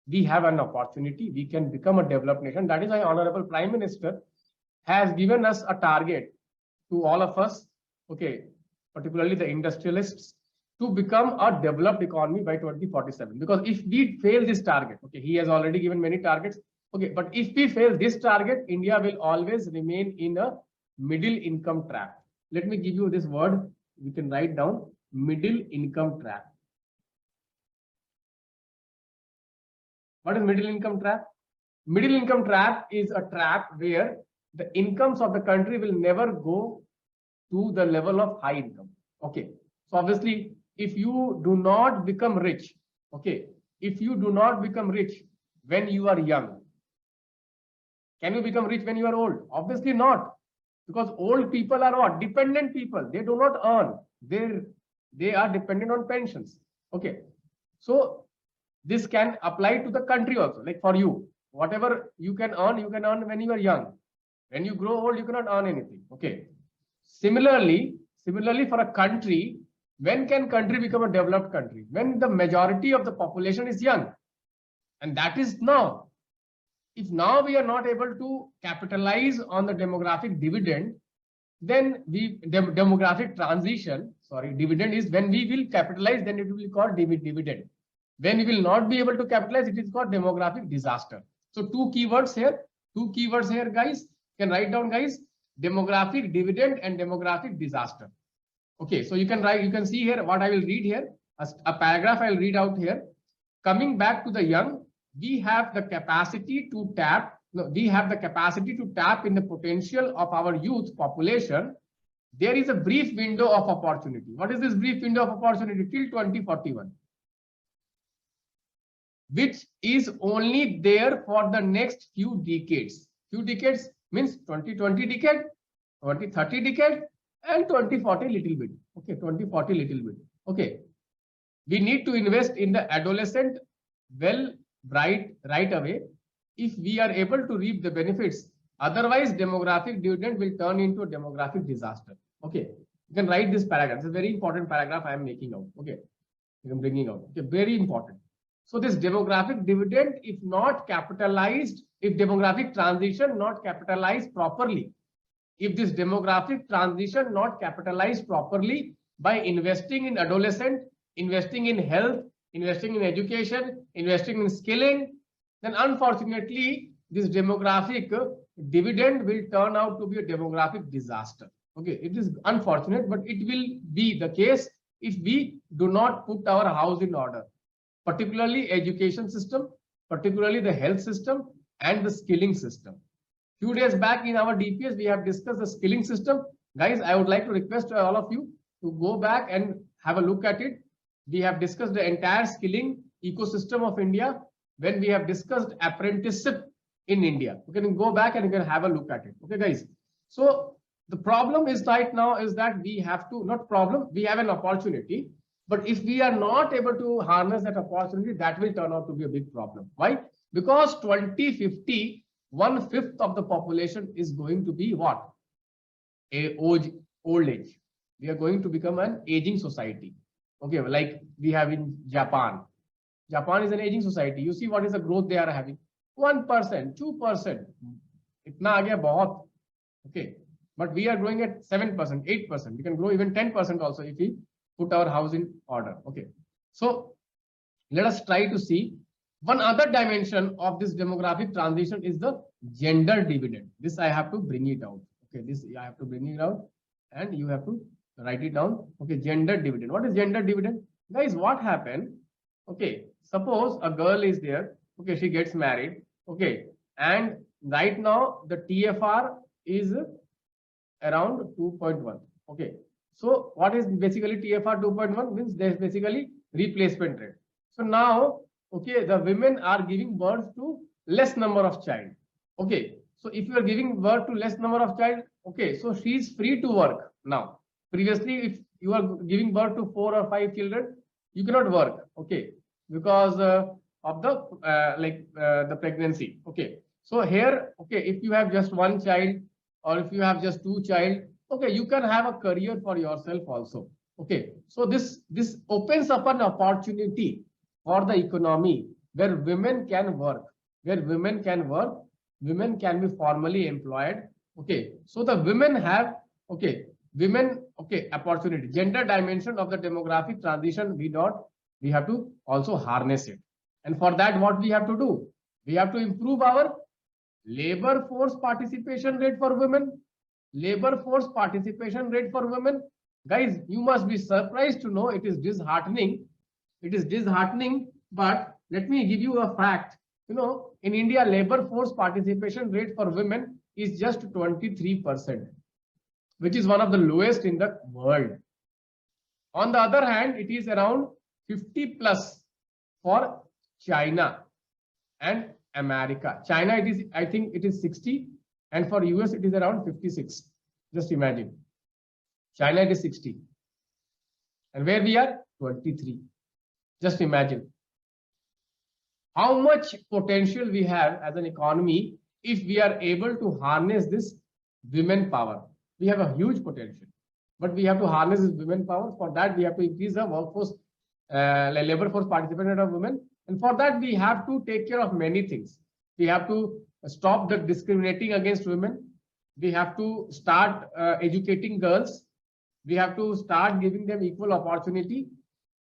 we have an opportunity. We can become a developed nation. That is why Honorable Prime Minister has given us a target to all of us, okay, particularly the industrialists, to become a developed economy by 2047. Because if we fail this target, okay, he has already given many targets, okay, but if we fail this target, India will always remain in a middle income trap. Let me give you this word. You can write down middle income trap. What is middle income trap? Middle income trap is a trap where the incomes of the country will never go to the level of high income. Okay. So obviously, if you do not become rich, okay, if you do not become rich when you are young, can you become rich when you are old? Obviously not. Because old people are what? Dependent people. They do not earn. They are dependent on pensions. Okay. So this can apply to the country also. Like for you, whatever you can earn when you are young. When you grow old, you cannot earn anything. Okay. Similarly, for a country, when can country become a developed country? When the majority of the population is young. And that is now. If now we are not able to capitalize on the demographic dividend, then demographic transition, dividend is when we will capitalize, then it will be called dividend. When we will not be able to capitalize, it is called demographic disaster. So two keywords here, guys. You can write down, guys, demographic dividend and demographic disaster. Okay, so you can see here what I will read here. A paragraph I will read out here. Coming back to the young, we have the capacity to tap in the potential of our youth population. There is a brief window of opportunity. What is this brief window of opportunity? Till 2041, which is only there for the next few decades. Few decades means 2020 decade, 2030 decade, and 2040 little bit. Okay, 2040 little bit. Okay, we need to invest in the adolescent right away if we are able to reap the benefits. Otherwise, demographic dividend will turn into a demographic disaster. Okay, you can write this paragraph. It's a very important paragraph I am making out. Okay, I am bringing out. Okay, very important. So this demographic dividend, if not capitalized, if demographic transition not capitalized properly, if this demographic transition not capitalized properly by investing in adolescent, investing in health, investing in education, investing in skilling, then unfortunately this demographic dividend will turn out to be a demographic disaster. Okay, it is unfortunate, but it will be the case if we do not put our house in order, particularly education system, particularly the health system and the skilling system. Few days back in our DPS, we have discussed the skilling system. Guys, I would like to request all of you to go back and have a look at it. We have discussed the entire skilling ecosystem of India when we have discussed apprenticeship in India. You can go back and you can have a look at it. Okay, guys. So the problem is right now is that we have to, not problem, we have an opportunity. But if we are not able to harness that opportunity, that will turn out to be a big problem. Why? Because 2050, 1/5 of the population is going to be what? Old age. We are going to become an aging society. Okay, like we have in Japan. Japan is an aging society. You see what is the growth they are having? 1%, 2%. Itna aa gaya bahut. Okay, but we are growing at 7%, 8%. We can grow even 10% also if we put our house in order. Okay, so let us try to see One other dimension of this demographic transition is the gender dividend. This I have to bring it out. Okay, this I have to bring it out, and you have to write it down. Okay, gender dividend. What is gender dividend? Guys, what happened? Okay, suppose a girl is there. Okay, she gets married. Okay, and right now the TFR is around 2.1. Okay, so what is basically TFR 2.1? Means there's basically replacement rate. So now, okay, the women are giving birth to less number of child. Okay, so if you are giving birth to less number of child, okay, so she is free to work now. Previously, if you are giving birth to 4 or 5 children, you cannot work. Okay, because of the pregnancy. Okay, so here, okay, if you have just one child or if you have just 2 child, okay, you can have a career for yourself also. Okay, so this opens up an opportunity for the economy where women can work, women can be formally employed. Okay, so the women have, okay, opportunity. Gender dimension of the demographic transition, we have to also harness it. And for that, what we have to do? We have to improve our labor force participation rate for women. Labor force participation rate for women. Guys, you must be surprised to know it is disheartening. It is disheartening, but let me give you a fact. You know, in India, labor force participation rate for women is just 23%, which is one of the lowest in the world. On the other hand, it is around 50 plus for China and America. China, it is, I think it is 60, and for US it is around 56. Just imagine. China, it is 60, and where we are 23. Just imagine how much potential we have as an economy if we are able to harness this women power. We have a huge potential, but we have to harness this women power. For that, we have to increase the workforce, labor force participation of women, and for that we have to take care of many things. We have to stop the discriminating against women. We have to start educating girls. We have to start giving them equal opportunity.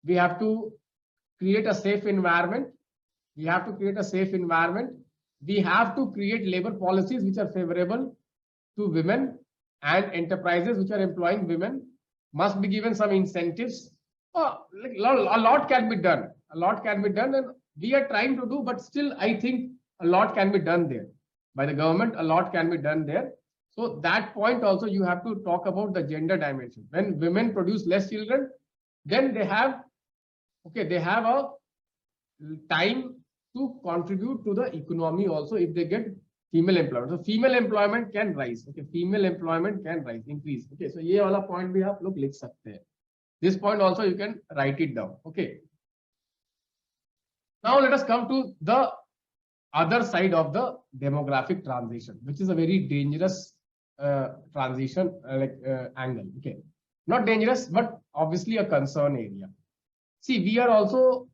We have to create a safe environment. We have to create a safe environment. We have to create labor policies which are favorable to women, and enterprises which are employing women must be given some incentives. A lot can be done. A lot can be done, and we are trying to do, but still I think a lot can be done there by the government. A lot can be done there. So that point also you have to talk about the gender dimension. When women produce less children, then they have, okay, they have a time to contribute to the economy also if they get female employment. So female employment can rise. Okay, female employment can rise, increase. Okay, so ये वाला point भी आप लोग लिख सकते हैं. This point also you can write it down. Okay. Now let us come to the other side of the demographic transition, which is a very dangerous transition angle. Okay, not dangerous, but obviously a concern area. See, we are also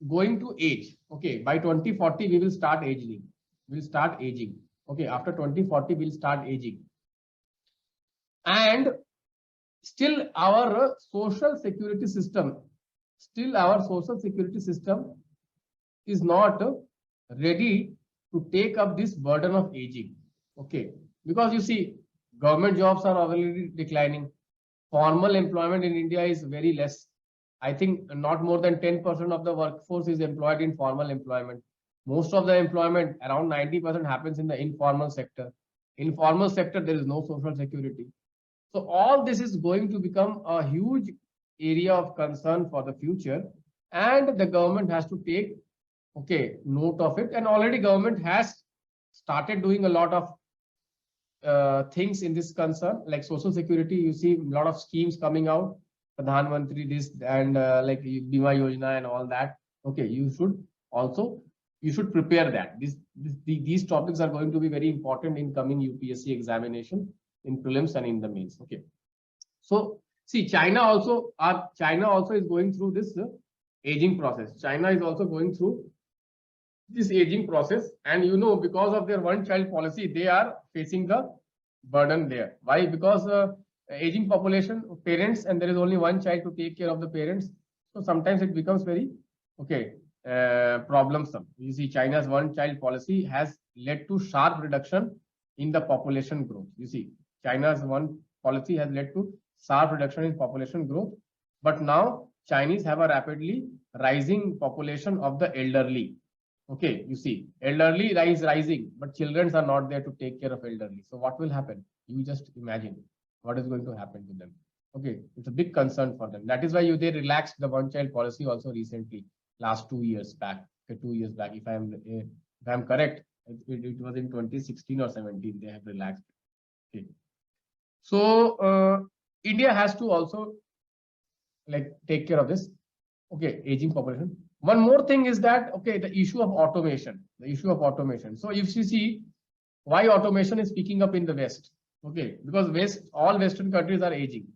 going to age. Okay, by 2040 we will start aging. We'll start aging. Okay, after 2040 we'll start aging, and still our social security system is not ready to take up this burden of aging. Okay, because you see, government jobs are already declining. Formal employment in India is very less. I think not more than 10% of the workforce is employed in formal employment. Most of the employment, around 90%, happens in the informal sector. Informal sector, there is no social security. So all this is going to become a huge area of concern for the future, and the government has to take, okay, note of it. And already government has started doing a lot of things in this concern, like social security. You see a lot of schemes coming out, Pradhan Mantri this and like Bima Yojana and all that. Okay, you should prepare that. These topics are going to be very important in coming UPSC examination, in prelims and in the mains. Okay, so see, China also is going through this aging process. China is also going through this aging process, and you know, because of their one child policy, they are facing the burden there. Why? Because aging population, parents, and there is only one child to take care of the parents. So sometimes it becomes very, okay, problem sum. You see, China's one-child policy has led to sharp reduction in the population growth. You see, China's one policy has led to sharp reduction in population growth, but now Chinese have a rapidly rising population of the elderly. Okay, you see, elderly rising, but children are not there to take care of elderly. So what will happen? You just imagine what is going to happen to them. Okay, it's a big concern for them. That is why they relaxed the one-child policy also recently, last 2 years back. Okay, 2 years back, if I am correct, it was in 2016 or 17 they have relaxed. Okay, so India has to also like take care of this. Okay, aging population. One more thing is that, okay, the issue of automation, So if you see why automation is picking up in the West, okay, because all Western countries are aging.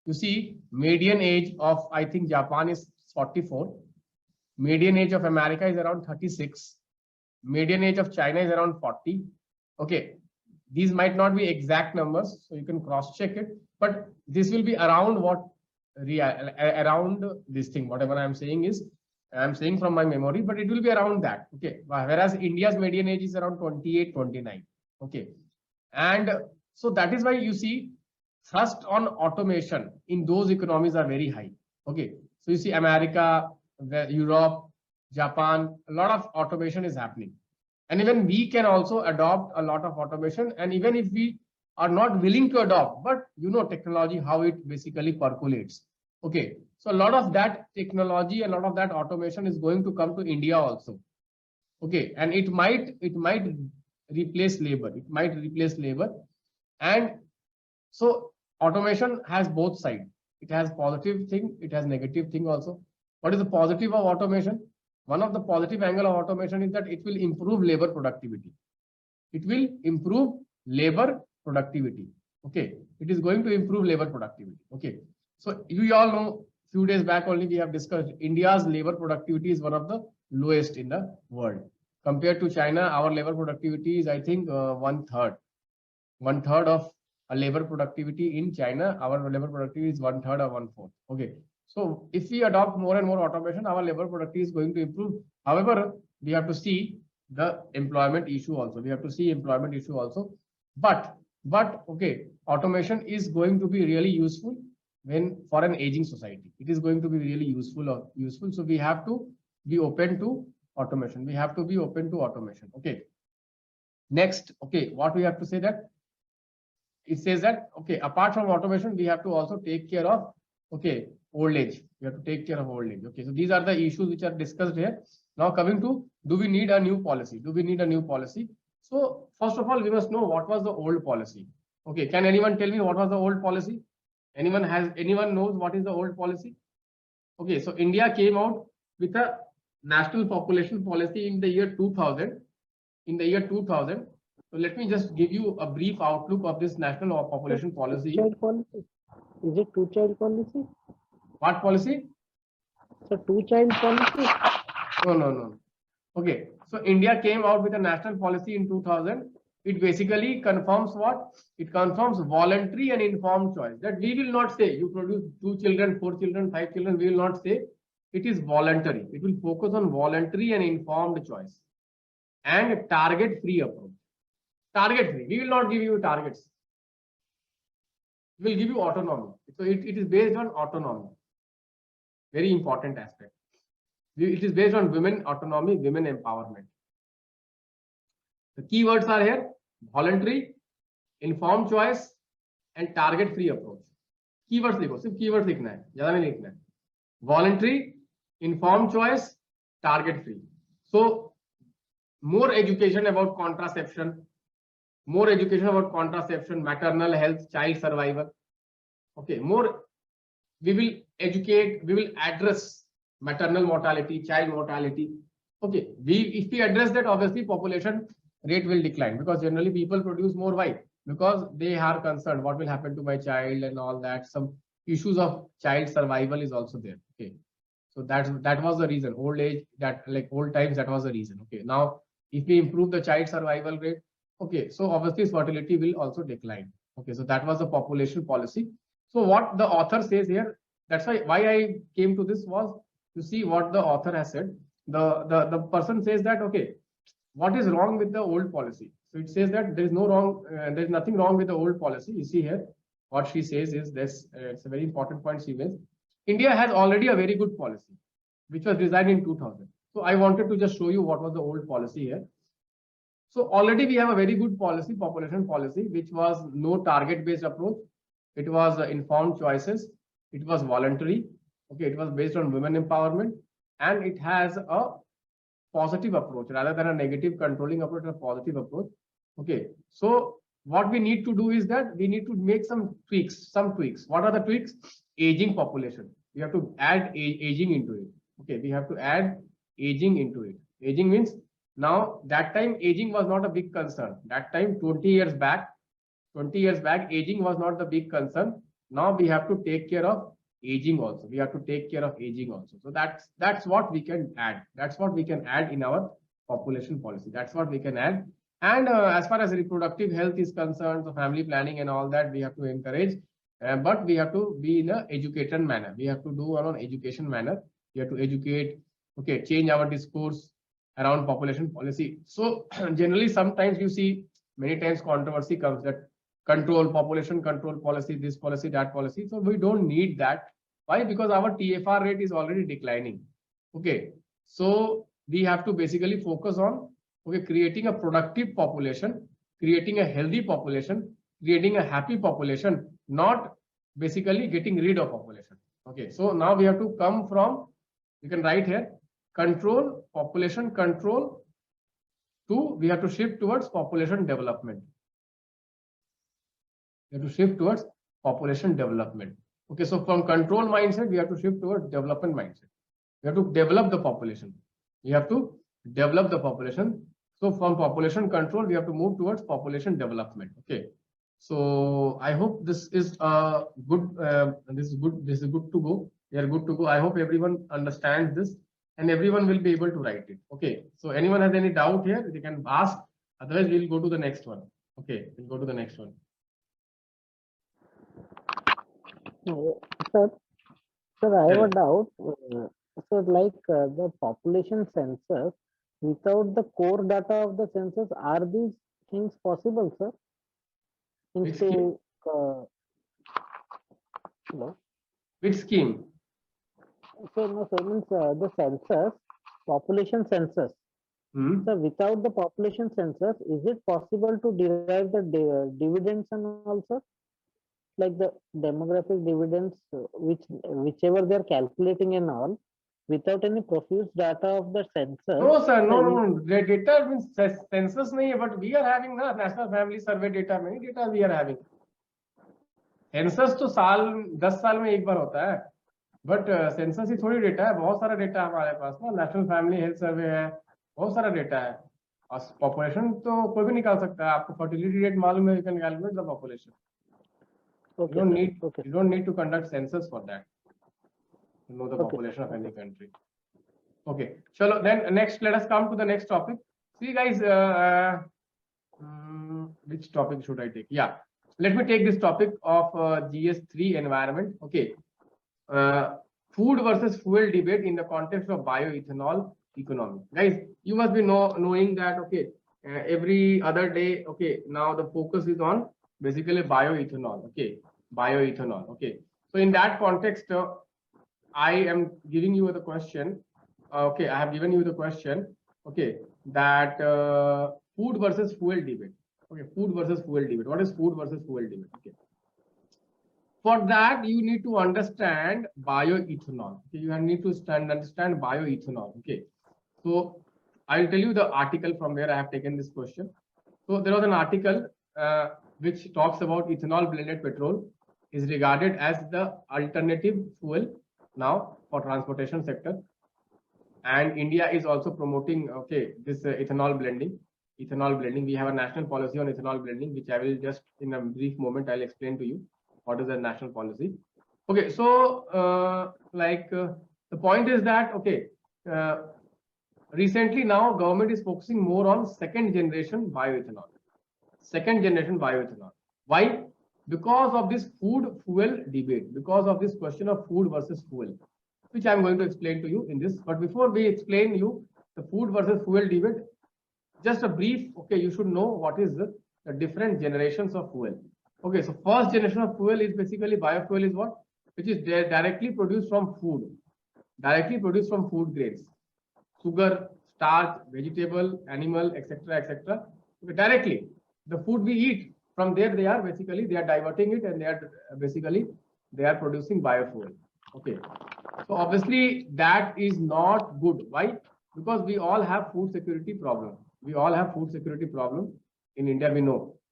You see, median age of, I think, Japan is 44. Median age of America is around 36. Median age of China is around 40. Okay, these might not be exact numbers, so you can cross check it, but this will be around what around this thing. Whatever I am saying is, I am saying from my memory, but it will be around that. Okay, whereas India's median age is around 28, 29. Okay, and so that is why you see thrust on automation in those economies are very high. Okay, so you see America, Europe, Japan, a lot of automation is happening, and even we can also adopt a lot of automation. And even if we are not willing to adopt, but you know technology, how it basically percolates. Okay, so a lot of that technology, a lot of that automation is going to come to India also. Okay, and it might replace labor. It might replace labor, and so automation has both sides. It has positive thing, it has negative thing also. What is the positive of automation? One of the positive angle of automation is that it will improve labor productivity. It will improve labor productivity. Okay, it is going to improve labor productivity. Okay, so you all know, few days back only we have discussed India's labor productivity is one of the lowest in the world. Compared to China, our labor productivity is, I think, one third of a labor productivity in China. Our labor productivity is 1/3 or 1/4. Okay, so if we adopt more and more automation, our labor productivity is going to improve. However, we have to see the employment issue also. But okay, automation is going to be really useful for an aging society. It is going to be really useful. So we have to be open to automation. Okay. Next, okay, what we have to say that it says that, okay, apart from automation, we have to also take care of, okay, old age. We have to take care of old age. Okay, so these are the issues which are discussed here. Now coming to, do we need a new policy? So first of all, we must know what was the old policy. Okay, can anyone tell me what was the old policy? Anyone knows what is the old policy? Okay, so India came out with a national population policy in the year 2000. So let me just give you a brief outlook of this national population policy. Two-child policy? Is it two-child policy? What policy? So two-child policy? No. Okay, so India came out with a national policy in 2000. It basically confirms what? It confirms voluntary and informed choice. That we will not say you produce 2 children, 4 children, 5 children. We will not say. It is voluntary. It will focus on voluntary and informed choice and target-free approach. Target-free. We will not give you targets. We will give you autonomy. So it is based on autonomy. Very important aspect. It is based on women autonomy, women empowerment. The keywords are here: voluntary, informed choice, and target-free approach. Keywords लिखो, सिर्फ keywords लिखना है, ज़्यादा नहीं लिखना है. Voluntary, informed choice, target-free. So more education about contraception, maternal health, child survival. Okay, more we will educate, we will address maternal mortality, child mortality. Okay, if we address that, obviously population rate will decline, because generally people produce more. Why? Because they are concerned what will happen to my child and all that. Some issues of child survival is also there. Okay, so that was the reason. Old age, that like old times, that was the reason. Okay, now if we improve the child survival rate, okay, so obviously fertility will also decline. Okay, so that was the population policy. So what the author says here, that's why I came to this was to see what the author has said. the person says that, okay, what is wrong with the old policy? So it says that there is no wrong, there is nothing wrong with the old policy. You see here, what she says is this, it's a very important point she makes. India has already a very good policy, which was designed in 2000. So I wanted to just show you what was the old policy here. So already we have a very good policy, population policy, which was no target-based approach. It was informed choices. It was voluntary. Okay, it was based on women empowerment, and it has a positive approach rather than a negative controlling approach, a positive approach. Okay, so what we need to do is that we need to make some tweaks. What are the tweaks? Aging population. We have to add aging into it. Okay, we have to add aging into it. Aging means now that time aging was not a big concern. That time 20 years back, aging was not the big concern. Now we have to take care of aging also. We have to take care of aging also. So that's what we can add. That's what we can add in our population policy. That's what we can add. And as far as reproductive health is concerned, so family planning and all that we have to encourage. But we have to be in an educated manner. We have to do on an education manner. We have to educate. Okay, change our discourse around population policy. So generally, sometimes you see many times controversy comes that population control policy, this policy, that policy. So we don't need that. Why? Because our TFR rate is already declining. Okay, so we have to basically focus on creating a productive population, creating a healthy population, creating a happy population, not basically getting rid of population. Okay, so now we have to come from, you can write here, control, population control, to we have to shift towards population development. We have to shift towards population development. Okay, so from control mindset, we have to shift towards development mindset. We have to develop the population. We have to develop the population. So from population control, we have to move towards population development. Okay, so I hope this is good. This is good to go. We are good to go. I hope everyone understands this and everyone will be able to write it. Okay, so anyone has any doubt here, they can ask. Otherwise, we'll go to the next one. Okay, we'll go to the next one. Sir, I have a doubt. So, like the population census, without the core data of the census, are these things possible, sir? Which scheme? Hello? Which scheme? So, no, sir, means the census, population census. So, without the population census, is it possible to derive the dividends and all, sir? Like the demographic dividends, whichever they are calculating and all, without any profuse data of the census. No, sir, no. The data means census nahi hai, but we are having na National Family Survey data. Many data we are having. Census to साल 10 साल में एक बार होता है, but census ही थोड़ी data है. बहुत सारा data हमारे पास ना. National Family Health Survey है, बहुत सारा data है. और population तो कोई भी निकाल सकता है. आपको fertility rate मालूम है, you can calculate the population. Okay, you don't need to conduct census for that to know the population of any country. Okay, chalo, then next, let us come to the next topic. See guys, which topic should I take? Yeah, let me take this topic of Gs3 environment. Okay, food versus fuel debate in the context of bioethanol economy. Guys, you must be knowing that, okay, every other day, okay, now the focus is on basically bioethanol. Okay, bioethanol. Okay, so in that context, I am giving you the question. Okay, I have given you the question. Okay, that food versus fuel debate. Okay, food versus fuel debate. What is food versus fuel debate? Okay, for that you need to understand bioethanol. Okay, you need to understand bioethanol. Okay, so I'll tell you the article from where I have taken this question. So there was an article which talks about ethanol blended petrol is regarded as the alternative fuel now for transportation sector, and India is also promoting this ethanol blending. We have a national policy on ethanol blending, which I will just in a brief moment I'll explain to you what is the national policy. Okay, so the point is that recently now government is focusing more on second generation bioethanol. Why? Because of this food fuel debate, because of this question of food versus fuel. which I'm going to explain to you in this. But before we explain you the food versus fuel debate, just a brief, okay, you should know what is the different generations of fuel. Okay, so first generation of fuel is basically biofuel is what? Which is directly produced from food, grains, sugar, starch, vegetable, animal, etc., etc. Okay, directly, the food we eat, from there they are diverting it and they are producing biofuel. Okay, so obviously that is not good. Why? Because we all have food security problem. In India.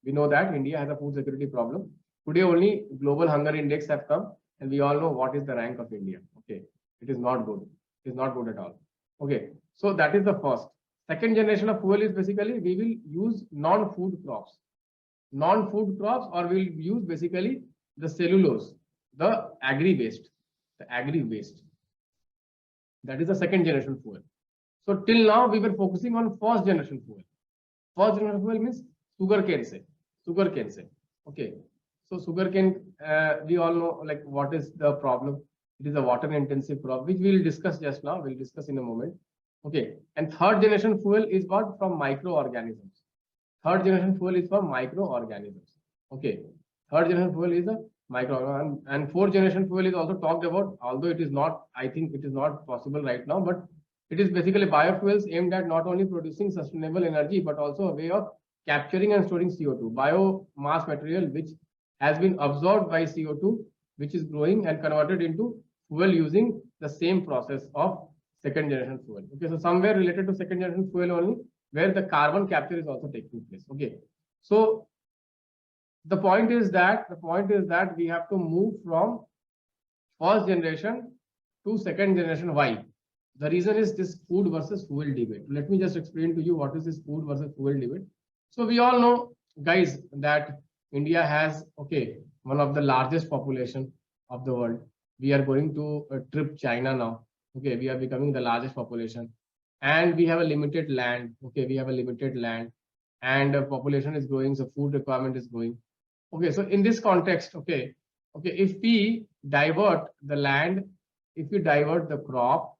We know that India has a food security problem. Today only global hunger index have come, and we all know what is the rank of India. Okay, it is not good. It is not good at all. Okay, so that is the first. Second generation of fuel is basically we will use non-food crops, or we'll use basically the cellulose, the agri waste. That is the second generation fuel. So till now we were focusing on first generation fuel. First generation fuel means sugarcane se. Okay, so sugarcane, we all know like what is the problem. It is a water intensive crop, which we will discuss just now. We'll discuss in a moment. Okay, and third generation fuel is what? From microorganisms. Okay, third generation fuel is a micro, and fourth generation fuel is also talked about, although it is not, I think it is not possible right now, but it is basically biofuels aimed at not only producing sustainable energy, but also a way of capturing and storing CO2, biomass material which has been absorbed by CO2, which is growing and converted into fuel using the same process of second generation fuel. Okay, so somewhere related to second generation fuel only, where the carbon capture is also taking place. Okay, so the point is that we have to move from first generation to second generation. Why? The reason is this food versus fuel debate. Let me just explain to you what is this food versus fuel debate. So we all know, guys, that India has, okay, one of the largest population of the world. We are going to trip China now. Okay, we are becoming the largest population, and we have a limited land. Okay, and population is growing, so food requirement is growing. Okay, so in this context, okay, if we divert the land, if we divert the crop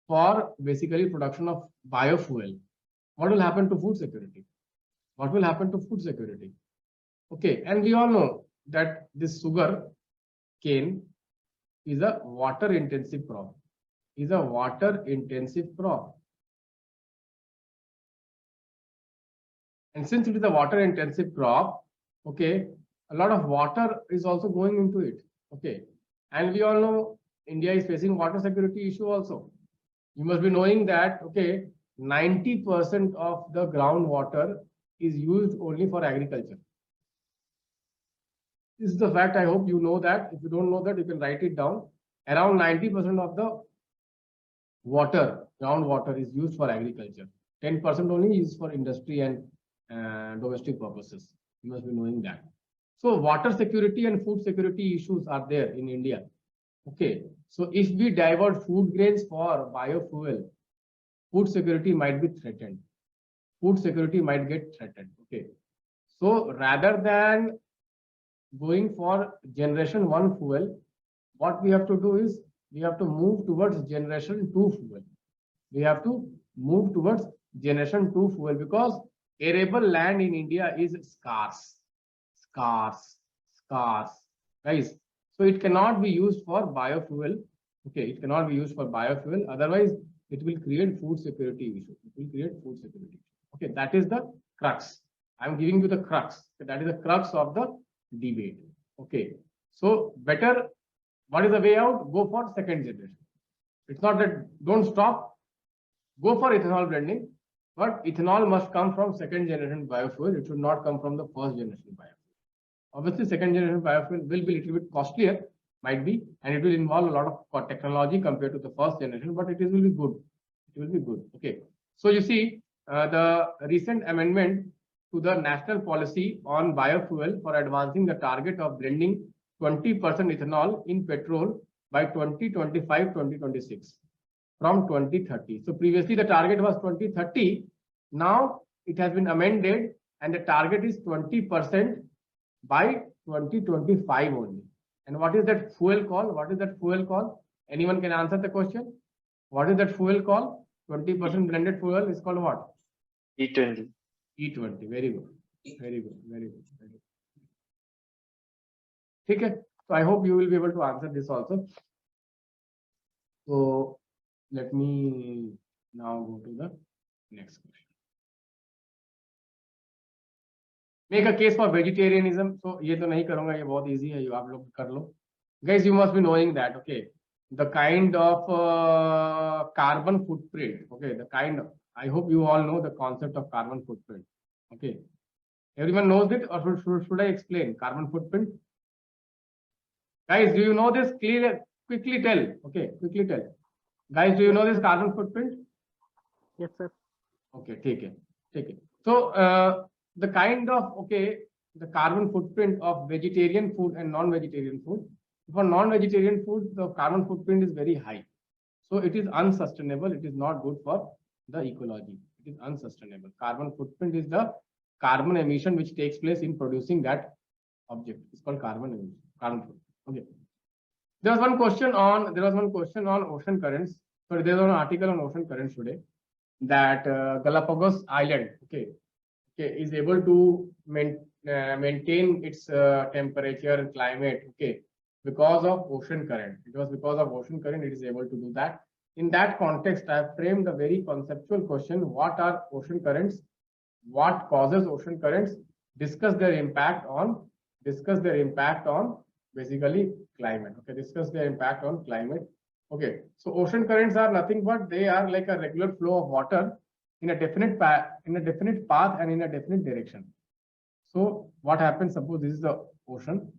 for basically production of biofuel, what will happen to food security? Okay, and we all know that this sugar cane is a water intensive crop. And since it is a water intensive crop, okay, a lot of water is also going into it. Okay, and we all know India is facing water security issue also. You must be knowing that, okay, 90% of the groundwater is used only for agriculture. This is the fact. I hope you know that. If you don't know that, you can write it down. Around 90% of the groundwater is used for agriculture. 10% only is for industry and domestic purposes. You must be knowing that. So water security and food security issues are there in India. Okay, so if we divert food grains for biofuel, food security might be threatened. Okay, so rather than going for generation 1 fuel, what we have to do is we have to move towards generation 2 fuel. Because arable land in India is scarce, guys. So it cannot be used for biofuel. Okay, otherwise it will create food security issue. Okay, that is the crux. I'm giving you the crux. That is the crux of the debate. Okay, so better, what is the way out? Go for second generation. It's not that don't stop, go for ethanol blending, but ethanol must come from second generation biofuel. It should not come from the first generation biofuel. Obviously, second generation biofuel will be a little bit costlier, might be, and it will involve a lot of technology compared to the first generation, but it will be good. Okay, so you see the recent amendment to the national policy on biofuel for advancing the target of blending 20% ethanol in petrol by 2025-2026 from 2030. So previously the target was 2030. Now it has been amended and the target is 20% by 2025 only. And what is that fuel called? Anyone can answer the question? What is that fuel called? 20% blended fuel is called what? E20. E20. Very good. Very good. Very good. Very good. Okay. So I hope you will be able to answer this also. So let me now go to the next question. Make a case for vegetarianism. So ये तो नहीं करूँगा, ये बहुत easy है, आप लोग कर लो. Guys, you must be knowing that, okay, the kind of carbon footprint, okay, the kind of, I hope you all know the concept of carbon footprint, okay. Everyone knows it, or should I explain carbon footprint? Guys, do you know this? Clearly, quickly tell, okay, quickly tell. Guys, do you know this carbon footprint? Yes, sir. Okay, take it. So, the kind of, okay, the carbon footprint of vegetarian food and non-vegetarian food. For non-vegetarian food, the carbon footprint is very high. So it is unsustainable. It is not good for the ecology. It is unsustainable. Carbon footprint is the carbon emission which takes place in producing that object. It's called carbon emission, carbon footprint. Okay. There was one question on ocean currents. So there was an article on ocean currents today that Galapagos Island, okay, is able to maintain its temperature, climate, okay, because of ocean current. It was because of ocean current it is able to do that. In that context, I have framed a very conceptual question: what are ocean currents? What causes ocean currents? Discuss their impact on basically climate. Okay, discuss their impact on climate. Okay, so ocean currents are nothing but they are like a regular flow of water in a definite path and in a definite direction. So what happens? Suppose this is the ocean.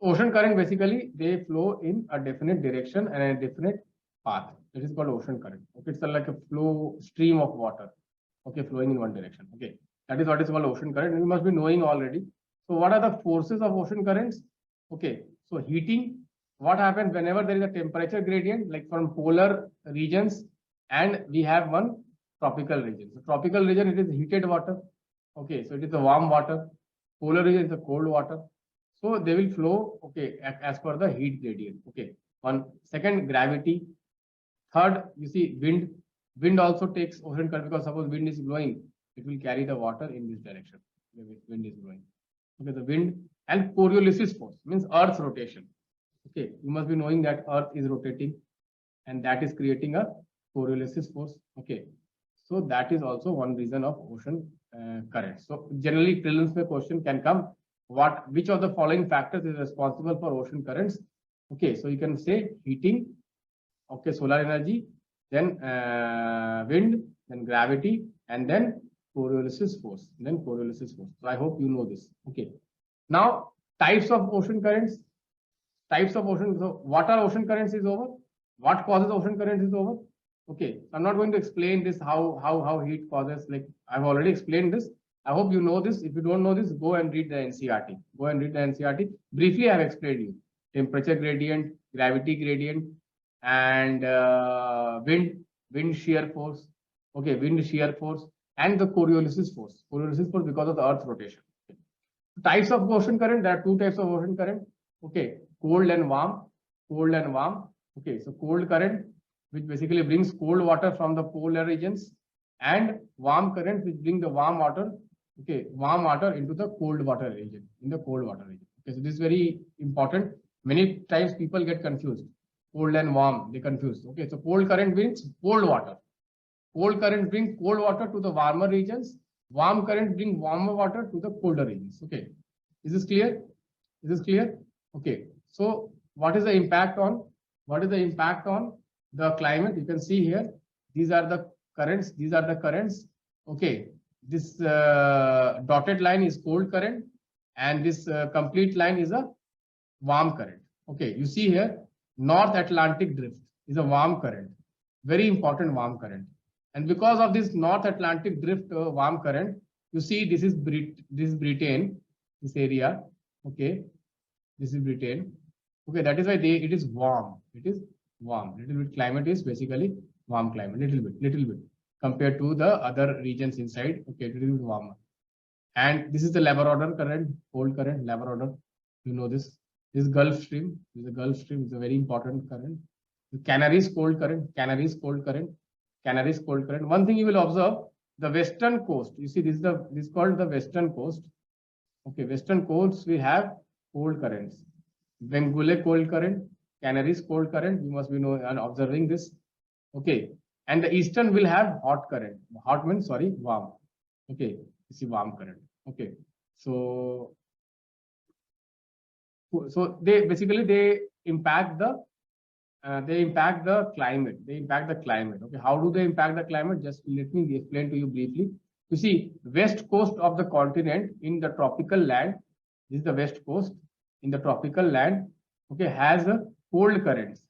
Ocean current, basically they flow in a definite direction and a definite path. That is called ocean current. Okay, it's like a flow stream of water, okay, flowing in one direction. Okay, that is what is called ocean current. You must be knowing already. So what are the forces of ocean currents? Okay, so heating. What happens whenever there is a temperature gradient, like from polar regions, and we have one tropical region. So tropical region, it is heated water. Okay, so it is the warm water. Polar region is the cold water. So they will flow, okay, as per the heat gradient. Okay, one second, gravity. Third, you see wind. Wind also takes ocean current, because suppose wind is blowing, it will carry the water in this direction. Wind is blowing. Okay, the wind. And Coriolis force means Earth's rotation. Okay, you must be knowing that Earth is rotating, and that is creating a Coriolis force. Okay, so that is also one reason of ocean current. So generally, prelims में question can come: which of the following factors is responsible for ocean currents? Okay, so you can say heating, okay, solar energy, then wind, then gravity, and then Coriolis force. So I hope you know this. Okay. Now, types of ocean currents. So what are ocean currents is over. What causes ocean currents is over. Okay, I'm not going to explain this how heat causes. Like I've already explained this. I hope you know this. If you don't know this, go and read the NCERT. Briefly, I have explained you temperature gradient, gravity gradient, and wind shear force. Okay, wind shear force and the Coriolis force. Coriolis force because of the Earth's rotation. Okay. Types of ocean current. There are two types of ocean current. Okay, cold and warm. Okay, so cold current, which basically brings cold water from the polar regions, and warm current, which bring the warm water into the cold water region. Okay, so this is very important. Many times people get confused. Cold and warm, they confuse. Okay, so cold current brings cold water. Cold current brings cold water to the warmer regions. Warm current brings warmer water to the colder regions. Okay, is this clear? Okay, so what is the impact on the climate? You can see here, these are the currents. Okay, this dotted line is cold current, and this complete line is a warm current. Okay, you see here, North Atlantic drift is a warm current, very important warm current. And because of this North Atlantic drift warm current, you see this is Britain, this area. Okay, this is Britain. Okay, that is why it is warm. Little bit climate is basically warm climate, little bit compared to the other regions inside. Okay, it will be warmer. And this is the Labrador current, cold current, Labrador. You know this. This Gulf Stream. This is the Gulf Stream. Is a very important current. The Canaries cold current. Canaries cold current. Canaries cold current. One thing you will observe, the western coast. You see, this is called the western coast. Okay, western coasts we have cold currents. Bengule cold current, Canaries cold current. You must be observing this. Okay, and the eastern will have hot current. Hot means sorry, warm. Okay, you see warm current. Okay, so they basically impact the climate. They impact the climate. Okay, how do they impact the climate? Just let me explain to you briefly. You see, west coast of the continent in the tropical land. This is the west coast in the tropical land. Okay, has cold currents.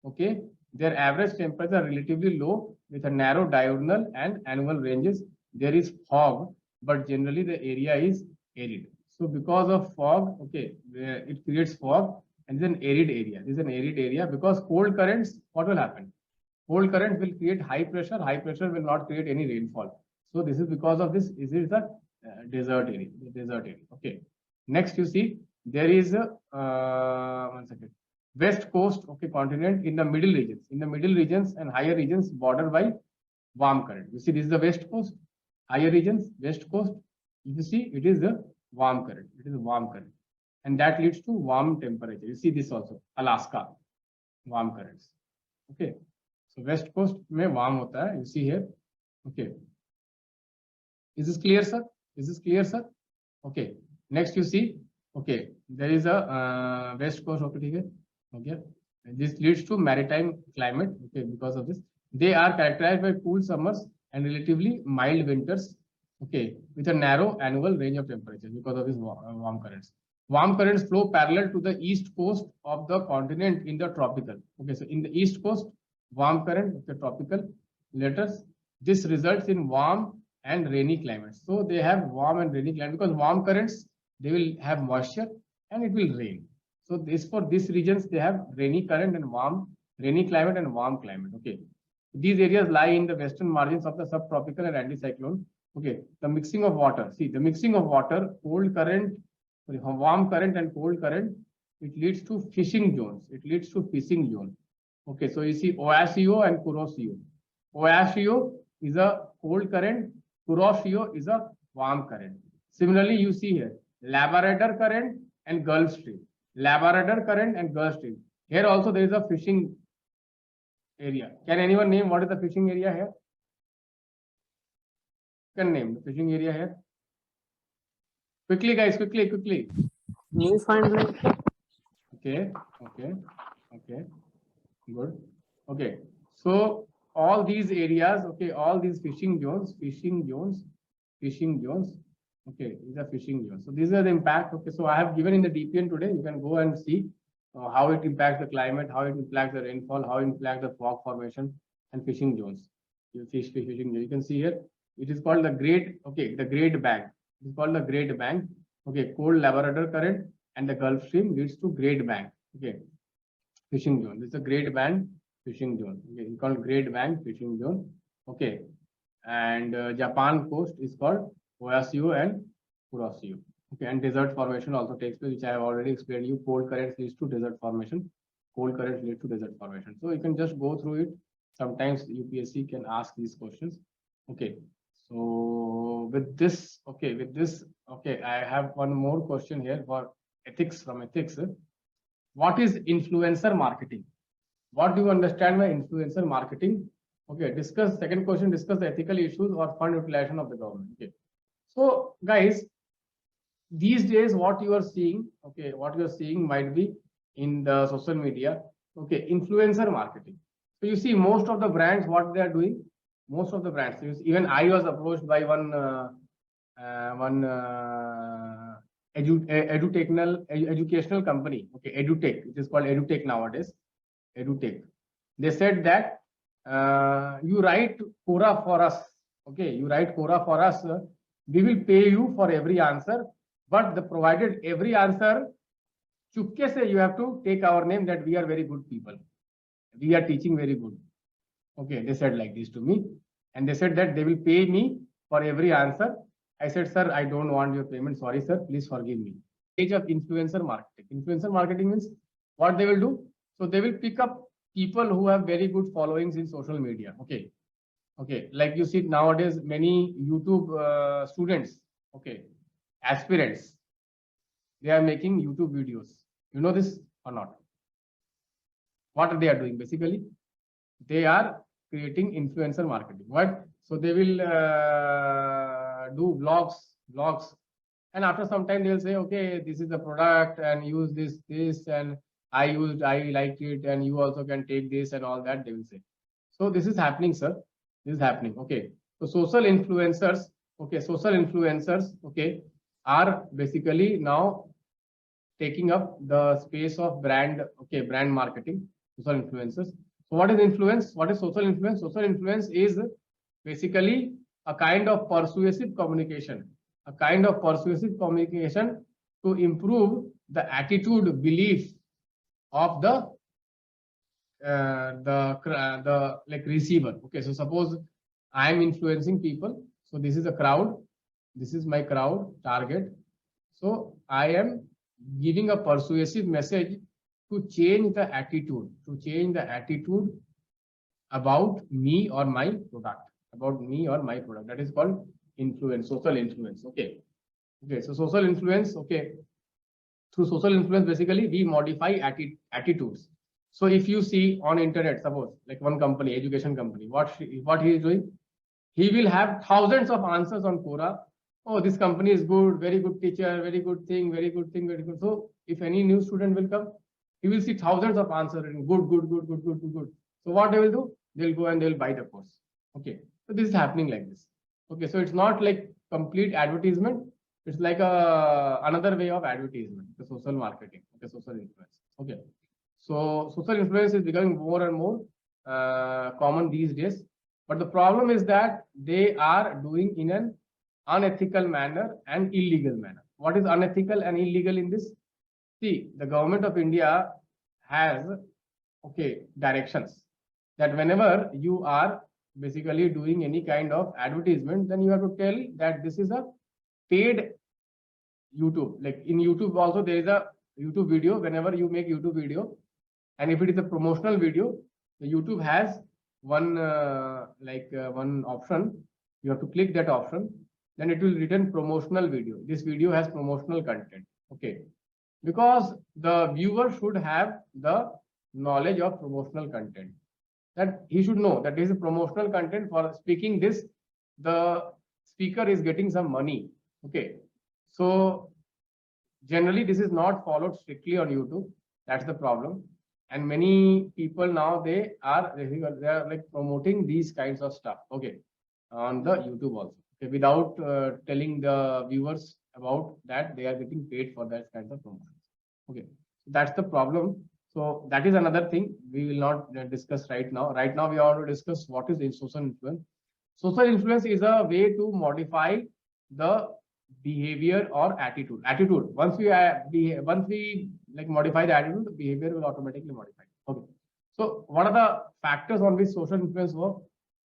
Okay, their average temperature are relatively low with a narrow diurnal and annual ranges. There is fog, but generally the area is arid. So because of fog, okay, it creates fog and then arid area. This is an arid area because cold currents, what will happen? Cold current will create high pressure. High pressure will not create any rainfall. So this is because of this. This is the desert area. The desert area. Okay. Next, you see there is a one second. West coast, okay, continent in the middle regions. In the middle regions and higher regions bordered by warm current. You see, this is the west coast. Higher regions, west coast. You see, it is the warm current. It is a warm current, and that leads to warm temperature. You see this also, Alaska, warm currents. Okay, so west coast में warm होता है. You see here. Okay, is this clear, sir? Is this clear, sir? Okay. Next, you see. Okay, there is a west coast. Okay, ठीक है. Okay, this leads to maritime climate. Okay, because of this, they are characterized by cool summers and relatively mild winters. Okay, with a narrow annual range of temperatures because of these warm currents. Warm currents flow parallel to the east coast of the continent in the tropical. Okay, so in the east coast, warm current, the tropical letters. This results in warm and rainy climates. So they have warm and rainy climate because warm currents, they will have moisture and it will rain. So this for these regions, they have rainy current and rainy climate and warm climate. Okay, these areas lie in the western margins of the subtropical and anticyclone. Okay, the mixing of water. See, the mixing of water, cold current, warm current and cold current, it leads to fishing zones. It leads to fishing zone. Okay, so you see Oasio and Kuroshio. Oasio is a cold current. Kuroshio is a warm current. Similarly, you see here Labrador current and Gulf Stream. Labrador current and Gulf Stream. Here also there is a fishing area. Can anyone name what is the fishing area here? Can name the fishing area here? Quickly, guys, quickly. Newfoundland. Okay. Good. Okay. So all these areas, okay, all these fishing zones. Okay, these are fishing zones. So these are the impact. Okay, so I have given in the DPN today. You can go and see how it impacts the climate, how it impacts the rainfall, how it impacts the fog formation and fishing zones. Fishing zone. You can see here. It is called the Great. Okay, the Great Bank. It is called the Great Bank. Okay, cold Labrador current and the Gulf Stream leads to Great Bank. Okay, fishing zone. This is a Great Bank fishing zone. Okay, it's called Great Bank fishing zone. Okay, and Japan coast is called Oasio and Kuroshio. Okay, and desert formation also takes place, which I have already explained you. Cold currents leads to desert formation. Cold currents lead to desert formation. So you can just go through it. Sometimes UPSC can ask these questions. Okay. So with this, okay, I have one more question here for ethics from ethics. What is influencer marketing? What do you understand by influencer marketing? Okay, second question, discuss the ethical issues or fund utilization of the government. Okay. So guys, these days what you are seeing, okay, what you are seeing might be in the social media, okay, influencer marketing. So you see most of the brands, what they are doing, most of the brands, even I was approached by one educational company, okay, EduTech, it is called EduTech nowadays, EduTech. They said that you write Quora for us, okay, you write Quora for us, we will pay you for every answer, but the provided every answer, chupke se you have to take our name that we are very good people, we are teaching very good. Okay, they said like this to me, and they said that they will pay me for every answer. I said, sir, I don't want your payment. Sorry, sir, please forgive me. age of influencer marketing. Influencer marketing means what they will do. So they will pick up people who have very good followings in social media. Okay. Okay. Like you see nowadays, many YouTube students, okay, aspirants, they are making YouTube videos. You know this or not? What they are doing? Basically, they are creating influencer marketing. What? So they will do vlogs, and after some time they will say, okay, this is the product and use this, and I like it, and you also can take this and all that. They will say. So this is happening, sir. This is happening. Okay. So social influencers, okay, are basically now taking up the space of brand, okay, brand marketing, social influencers. So what is influence? What is social influence? Social influence is basically a kind of persuasive communication, to improve the attitude, belief of the like receiver. Okay, so suppose I am influencing people. So this is a crowd. This is my crowd target. So I am giving a persuasive message to change the attitude, about me or my product, That is called influence, social influence. Okay. Okay. So social influence. Okay. Through social influence, basically we modify attitudes. So if you see on internet, suppose like one company, education company, what he is doing, he will have thousands of answers on Quora. Oh, this company is good, very good teacher, very good thing, very good thing, very good. So if any new student will come, he will see thousands of answers and good. So what they will do? They'll go and they'll buy the course. Okay. So this is happening like this. Okay. So it's not like complete advertisement. It's like another way of advertisement, the social marketing, okay, social influence. Okay. So social influence is becoming more and more common these days. But the problem is that they are doing in an unethical manner and illegal manner. What is unethical and illegal in this? See, the government of India has, okay, directions that whenever you are basically doing any kind of advertisement, then you have to tell that this is a paid YouTube. Like in YouTube also there is a YouTube video. Whenever you make YouTube video, and if it is a promotional video, the YouTube has one one option. You have to click that option, then it will return promotional video. This video has promotional content. Okay, because the viewer should have the knowledge of promotional content, that he should know that this is promotional content. For speaking this, the speaker is getting some money. Okay, so generally this is not followed strictly on YouTube. That's the problem. And many people now they are like promoting these kinds of stuff, okay, on the YouTube also, okay, without telling the viewers about that they are getting paid for that kind of promotions. Okay, that's the problem. So that is another thing we will not discuss right now. Right now we are going to discuss what is social influence. Social influence is a way to modify the behavior or attitude. Once we like modify the attitude, the behavior will automatically modify. Okay. So what are the factors on which social influence work?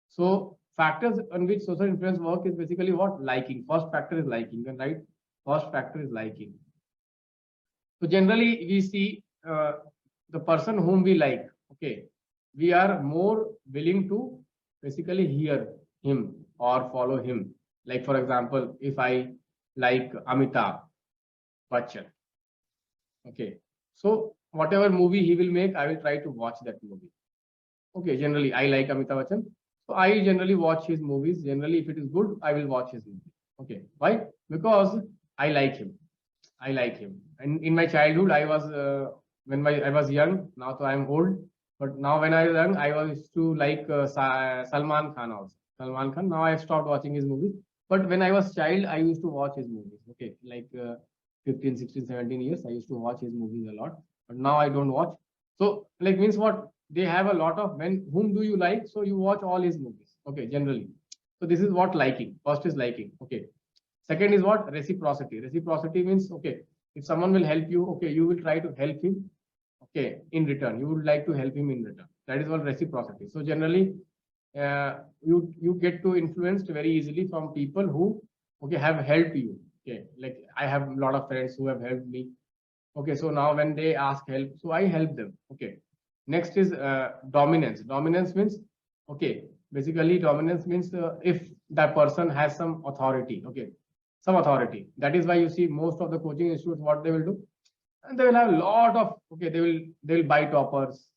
So factors on which social influence work is basically what? Liking. First factor is liking, right? First factor is liking. So generally we see the person whom we like, okay, we are more willing to basically hear him or follow him. Like for example, if I like Amitabh Bachchan, okay, so whatever movie he will make, I will try to watch that movie. Okay, generally I like Amitabh Bachchan, so I generally watch his movies. Generally, if it is good, I will watch his movie. Okay, why? Because I like him. And in my childhood, I was I was young. Now, so I am old. But now, when I was young, I was to like Salman Khan also. Salman Khan. Now I have stopped watching his movies. But when I was child, I used to watch his movies. Okay, like 15, 16, 17 years, I used to watch his movies a lot. But now I don't watch. So, like means what? They have a lot of whom do you like? So you watch all his movies. Okay, generally. So this is what liking. First is liking. Okay. Second is what? Reciprocity. Reciprocity means, okay, if someone will help you, okay, you will try to help him, okay, in return. You would like to help him in return. That is what reciprocity. So generally, you get to influenced very easily from people who, okay, have helped you. Okay, like I have a lot of friends who have helped me. Okay, so now when they ask help, so I help them. Okay, next is dominance. Dominance means, okay, basically dominance means if that person has some authority. Okay, some authority. That is why you see most of the coaching institutes, what they will do, and they will have a lot of, okay, they will buy toppers,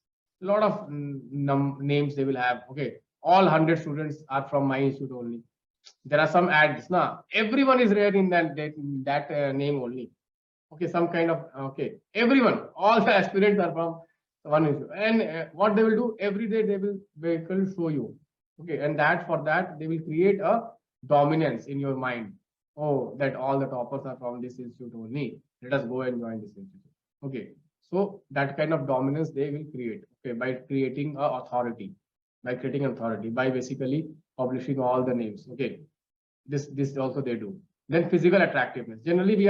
a lot of names they will have. Okay, all 100 students are from my institute only. There are some ads now, everyone is there in that name only. Okay, some kind of, okay, everyone, all the aspirants are from one issue. And what they will do, every day they will show you. Okay, and that for that they will create a dominance in your mind. Oh, that all the toppers are from this institute only, let us go and join this institute. Okay, so that kind of dominance they will create, okay, by creating a authority, by basically publishing all the names. Okay, this also they do. Then physical attractiveness. Generally, we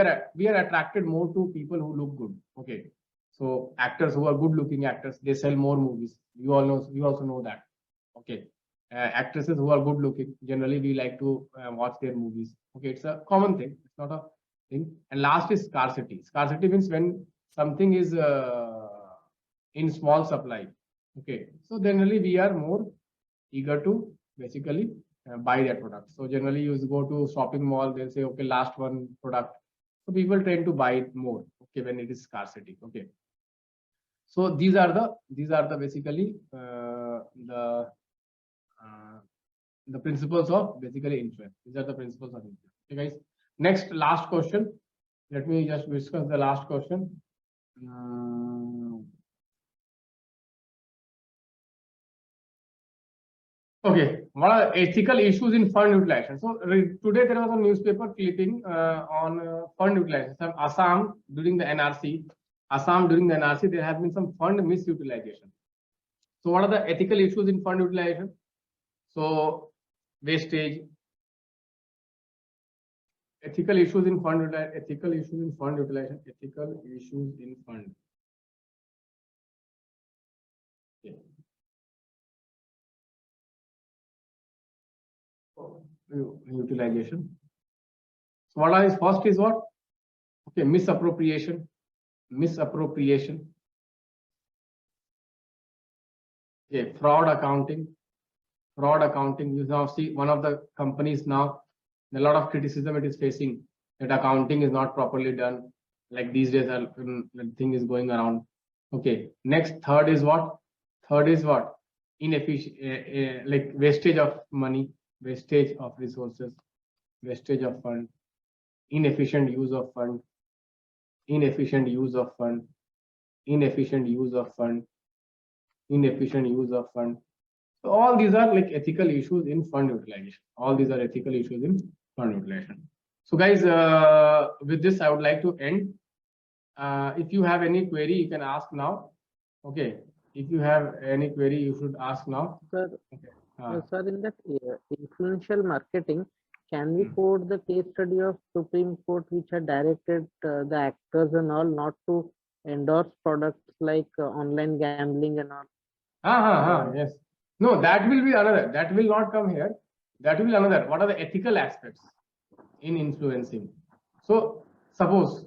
are attracted more to people who look good. Okay, so actors who are good looking actors, they sell more movies. You also know that. Okay, actresses who are good looking, generally we like to watch their movies. Okay, it's a common thing. It's not a thing. And last is scarcity. Scarcity means when something is in small supply. Okay, so generally we are more eager to basically buy that product. So generally you go to shopping mall, they'll say, okay, last one product. So people tend to buy it more, okay, when it is scarcity. Okay, so these are the basically the principles of basically influence. These are the principles of influence. Okay, guys. Next, last question. Let me just discuss the last question. Okay, what are ethical issues in fund utilization? So today there was a newspaper clipping on fund utilization. Some Assam during the NRC, there have been some fund misutilization. So what are the ethical issues in fund utilization? So wastage, ethical issues in fund utilization, ethical issues in fund. Okay. Utilization. So what is first is what? Okay, misappropriation. Okay, fraud accounting. You now see one of the companies now, a lot of criticism it is facing that accounting is not properly done. Like these days, the thing is going around. Okay, next, third is what? Inefficient, like wastage of money, wastage of resources, wastage of fund, inefficient use of fund. So all these are like ethical issues in fund utilization. So guys, with this I would like to end. If you have any query, you can ask now. Okay, if you have any query, you should ask now. Sir, Okay. sir, in that influential marketing, can we quote the case study of Supreme Court, which had directed the actors and all not to endorse products like online gambling and all? Yes. No, that will be another. That will not come here. That will be another. What are the ethical aspects in influencing? So suppose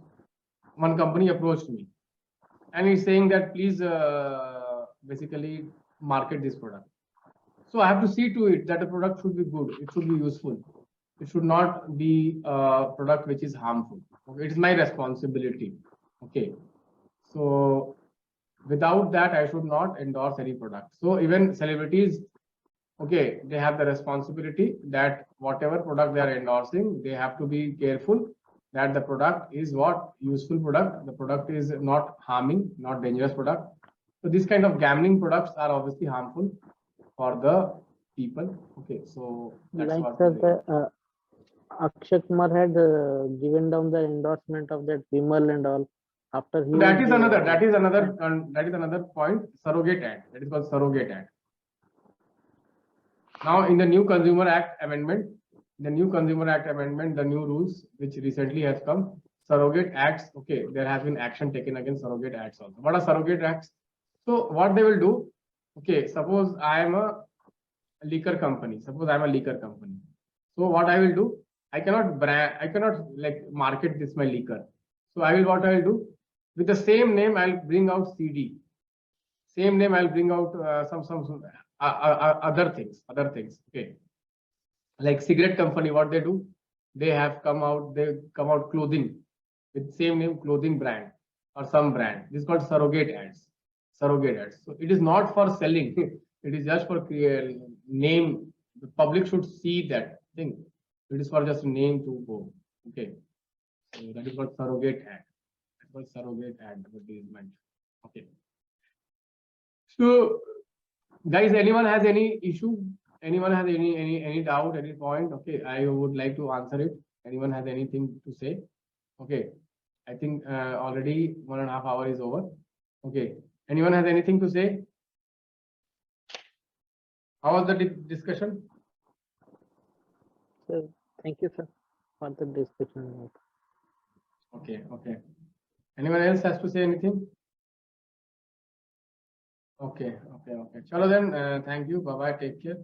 one company approached me and he's saying that please basically market this product. So I have to see to it that the product should be good. It should be useful. It should not be a product which is harmful. Okay, it is my responsibility. Okay, so without that, I should not endorse any product. So even celebrities, okay, they have the responsibility that whatever product they are endorsing, they have to be careful that the product is what? Useful product. The product is not harming, not dangerous product. So this kind of gambling products are obviously harmful for the people. Okay, so that's Like what. sir, Akshay Kumar had given down the endorsement of that Vimal and all after he. That is another point. Surrogate ad. That is called surrogate ad. Now in the new Consumer Act amendment, the new rules which recently has come, surrogate acts. Okay, there has been action taken against surrogate ads also. What are surrogate acts? So what they will do? Okay, suppose I am a liquor company. So what I will do? I cannot like market this my liquor. So what I will do with the same name, I'll bring out CD. Same name, I'll bring out some other things. Okay, like cigarette company, what they do, they come out clothing with same name, clothing brand or some brand. This is called surrogate ads. So it is not for selling. It is just for name. The public should see that thing. It is for just name to go. Okay. So that is what surrogate ad. That's what surrogate ad advertisement. Okay. So guys, anyone has any issue? Anyone has any doubt, any point? Okay, I would like to answer it. Anyone has anything to say? Okay. I think already 1.5 hours is over. Okay. Anyone has anything to say? How was the discussion? So thank you, sir, for the discussion. Okay. Anyone else has to say anything? Okay. Chalo then, thank you. Bye-bye. Take care.